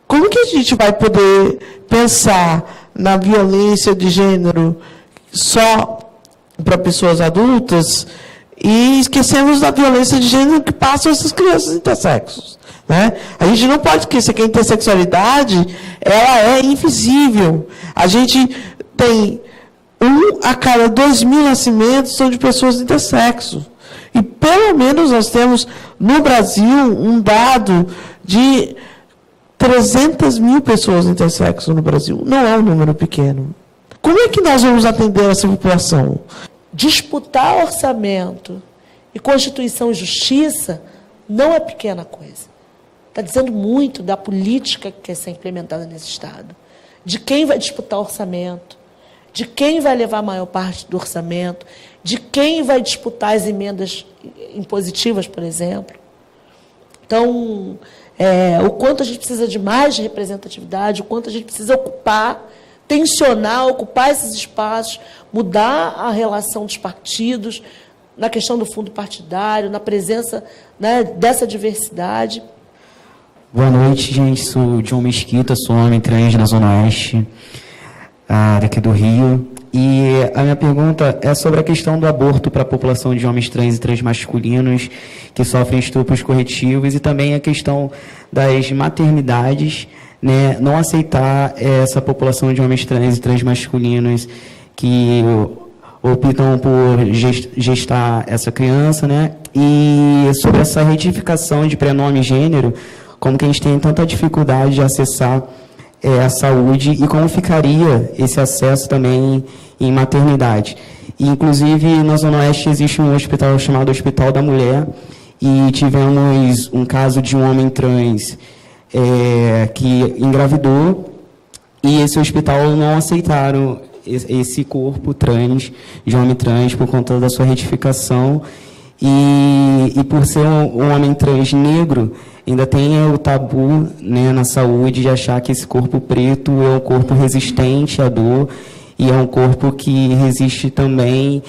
Como que a gente vai poder pensar na violência de gênero só para pessoas adultas e esquecemos da violência de gênero que passam essas crianças intersexos, né? A gente não pode esquecer que a intersexualidade ela é invisível. A gente tem 1 a cada 2.000 nascimentos são de pessoas intersexo. E pelo menos nós temos no Brasil um dado de 300.000 pessoas intersexo no Brasil. Não é um número pequeno. Como é que nós vamos atender essa população? Disputar orçamento e Constituição e Justiça não é pequena coisa. Está dizendo muito da política que quer ser implementada nesse Estado. De quem vai disputar orçamento, de quem vai levar a maior parte do orçamento, de quem vai disputar as emendas impositivas, por exemplo. Então, o quanto a gente precisa de mais representatividade, o quanto a gente precisa ocupar, tensionar, ocupar esses espaços, mudar a relação dos partidos, na questão do fundo partidário, na presença, né, dessa diversidade. Boa noite, gente. Sou John Mesquita, sou homem trans na Zona Oeste, daqui do Rio. E a minha pergunta é sobre a questão do aborto para a população de homens trans e transmasculinos que sofrem estupros corretivos, e também a questão das maternidades, né, não aceitar essa população de homens trans e transmasculinos que optam por gestar essa criança, né? E sobre essa retificação de prenome e gênero, como que a gente tem tanta dificuldade de acessar a saúde e como ficaria esse acesso também em maternidade. E, inclusive, na Zona Oeste existe um hospital chamado Hospital da Mulher, e tivemos um caso de um homem trans que engravidou, e esse hospital não aceitaram esse corpo trans, de homem trans, por conta da sua retificação, e por ser um homem trans negro, ainda tem o tabu, né, na saúde de achar que esse corpo preto é um corpo resistente à dor, e é um corpo que resiste também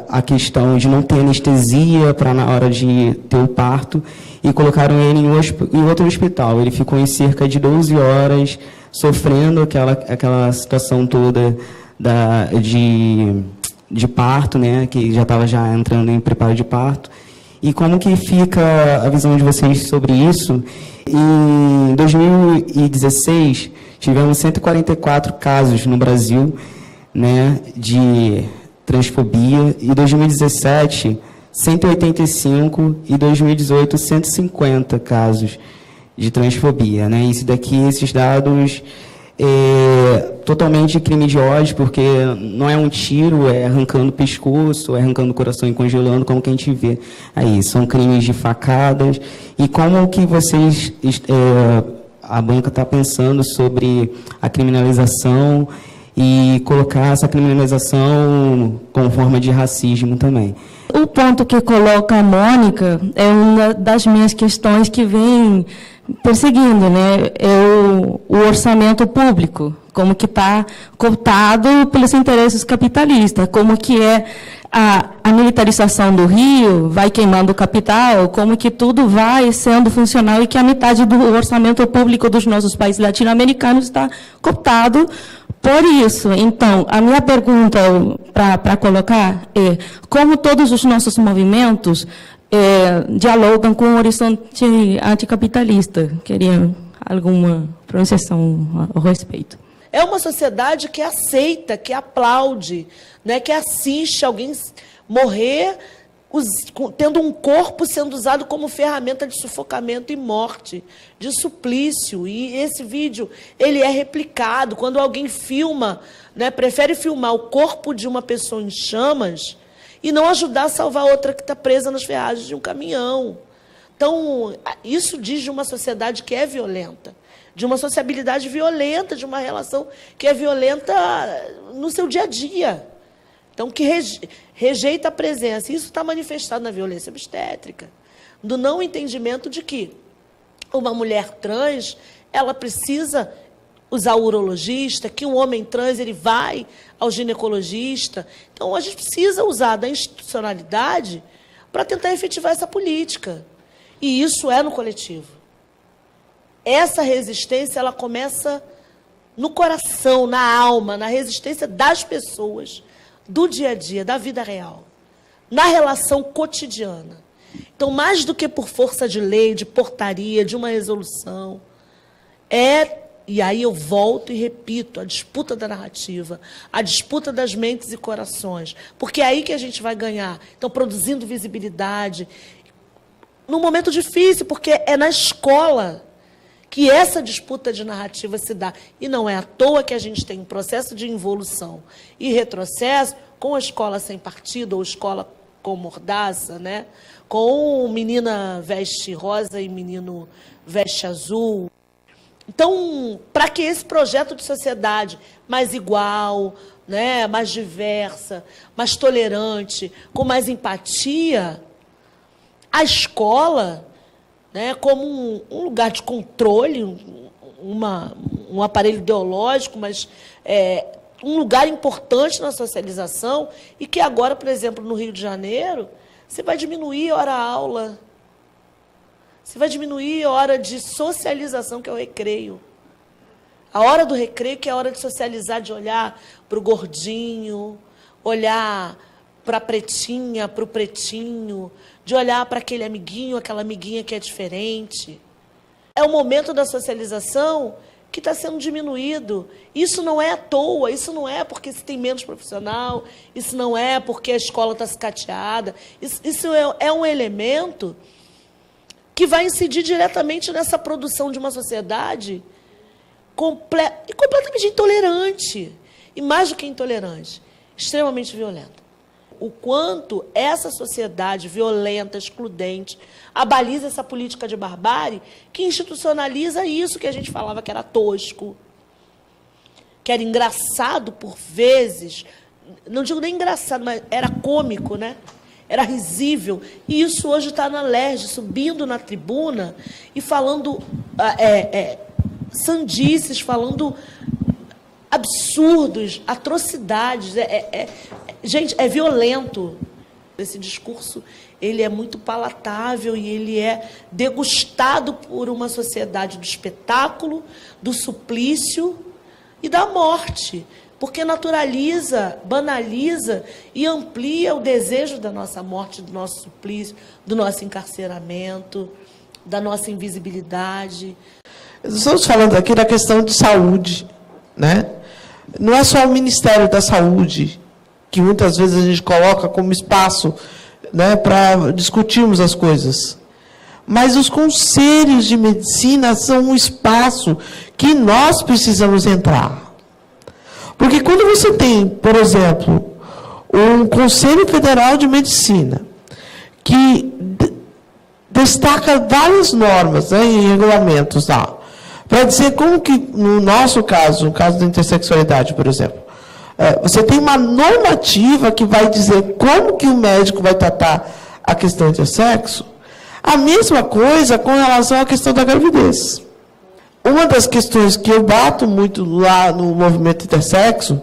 a questão de não ter anestesia para na hora de ter o parto, e colocaram ele em outro hospital. Ele ficou em cerca de 12 horas sofrendo aquela situação toda de parto, né, que já estava entrando em preparo de parto. E como que fica a visão de vocês sobre isso? Em 2016, tivemos 144 casos no Brasil, né, de transfobia. Em 2017, 185 e 2018, 150 casos de transfobia, né? Isso daqui, esses dados, totalmente crime de ódio, porque não é um tiro, é arrancando o pescoço, é arrancando o coração e congelando, como que a gente vê aí. São crimes de facadas. E como que vocês, a banca está pensando sobre a criminalização e colocar essa criminalização como forma de racismo também? O ponto que coloca a Mônica é uma das minhas questões que vem perseguindo, né? É o orçamento público, como que está cooptado pelos interesses capitalistas, como que é a militarização do Rio, vai queimando o capital, como que tudo vai sendo funcional e que a metade do orçamento público dos nossos países latino-americanos está cooptado por isso. Então, a minha pergunta para colocar é como todos os nossos movimentos dialogam com o horizonte anticapitalista. Queria alguma pronunciação ao respeito. É uma sociedade que aceita, que aplaude, né, que assiste alguém morrer tendo um corpo sendo usado como ferramenta de sufocamento e morte, de suplício. E esse vídeo, ele é replicado. Quando alguém filma, né, prefere filmar o corpo de uma pessoa em chamas e não ajudar a salvar outra que está presa nas ferragens de um caminhão. Então, isso diz de uma sociedade que é violenta, de uma sociabilidade violenta, de uma relação que é violenta no seu dia a dia. Então, que rejeita a presença. Isso está manifestado na violência obstétrica, do não entendimento de que uma mulher trans, ela precisa usar o urologista, que um homem trans ele vai ao ginecologista. Então, a gente precisa usar da institucionalidade para tentar efetivar essa política. E isso é no coletivo. Essa resistência, ela começa no coração, na alma, na resistência das pessoas, do dia a dia, da vida real, na relação cotidiana. Então, mais do que por força de lei, de portaria, de uma resolução, e aí eu volto e repito, a disputa da narrativa, a disputa das mentes e corações, porque é aí que a gente vai ganhar. Então, produzindo visibilidade, num momento difícil, porque é na escola que essa disputa de narrativa se dá. E não é à toa que a gente tem um processo de involução e retrocesso com a escola sem partido, ou escola com mordaça, né? Com menina veste rosa e menino veste azul. Então, para que esse projeto de sociedade mais igual, né, mais diversa, mais tolerante, com mais empatia, a escola, né, como um lugar de controle, um aparelho ideológico, mas um lugar importante na socialização, e que agora, por exemplo, no Rio de Janeiro, você vai diminuir a hora-aula, você vai diminuir a hora de socialização, que é o recreio. A hora do recreio, que é a hora de socializar, de olhar para o gordinho, olhar para a pretinha, para o pretinho, de olhar para aquele amiguinho, aquela amiguinha que é diferente. É o momento da socialização que está sendo diminuído. Isso não é à toa, isso não é porque se tem menos profissional, isso não é porque a escola está sucateada. Isso é um elemento que vai incidir diretamente nessa produção de uma sociedade completamente intolerante, e mais do que intolerante, extremamente violenta. O quanto essa sociedade violenta, excludente, abaliza essa política de barbárie que institucionaliza isso que a gente falava que era tosco, que era engraçado por vezes, não digo nem engraçado, mas era cômico, né? Era risível. E isso hoje está na LERJ, subindo na tribuna e falando sandices, falando absurdos, atrocidades. Gente, é violento. Esse discurso, ele é muito palatável e ele é degustado por uma sociedade do espetáculo, do suplício e da morte, porque naturaliza, banaliza e amplia o desejo da nossa morte, do nosso suplício, do nosso encarceramento, da nossa invisibilidade. Estamos falando aqui da questão de saúde, né? Não é só o Ministério da Saúde, que muitas vezes a gente coloca como espaço, né, para discutirmos as coisas. Mas os conselhos de medicina são um espaço que nós precisamos entrar. Porque quando você tem, por exemplo, um Conselho Federal de Medicina, que destaca várias normas, né, e regulamentos lá, para dizer como que, no nosso caso, no caso da intersexualidade, por exemplo, você tem uma normativa que vai dizer como que o médico vai tratar a questão intersexo. A mesma coisa com relação à questão da gravidez. Uma das questões que eu bato muito lá no movimento intersexo,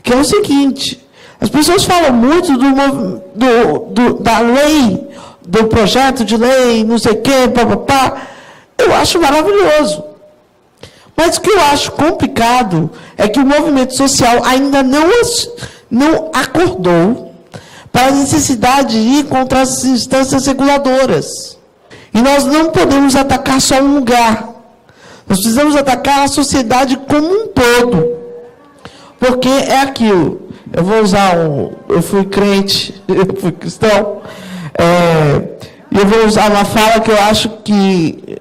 que é o seguinte: as pessoas falam muito da lei, do projeto de lei, não sei o quê, papapá. Eu acho maravilhoso. Mas o que eu acho complicado é que o movimento social ainda não acordou para a necessidade de ir contra as instâncias reguladoras. E nós não podemos atacar só um lugar. Nós precisamos atacar a sociedade como um todo. Porque é aquilo. Eu vou usar eu fui crente, eu fui cristão, e eu vou usar uma fala que eu acho que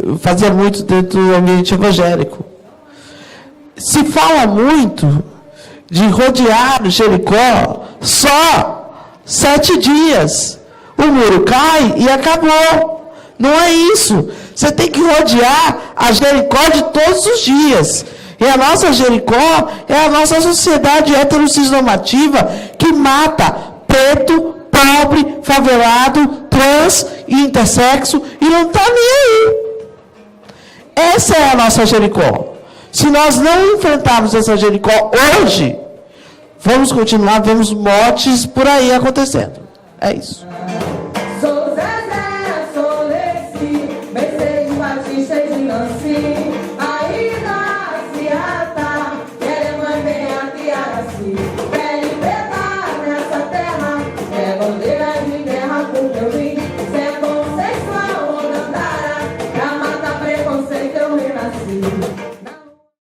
eu fazia muito dentro do ambiente evangélico. Se fala muito de rodear o Jericó só 7 dias. O muro cai e acabou. Não é isso. Você tem que rodear a Jericó de todos os dias. E a nossa Jericó é a nossa sociedade heterossexual que mata preto, pobre, favelado, trans e intersexo e não está nem aí. Essa é a nossa Jericó. Se nós não enfrentarmos essa Jericó hoje, vamos continuar, vemos mortes por aí acontecendo. É isso.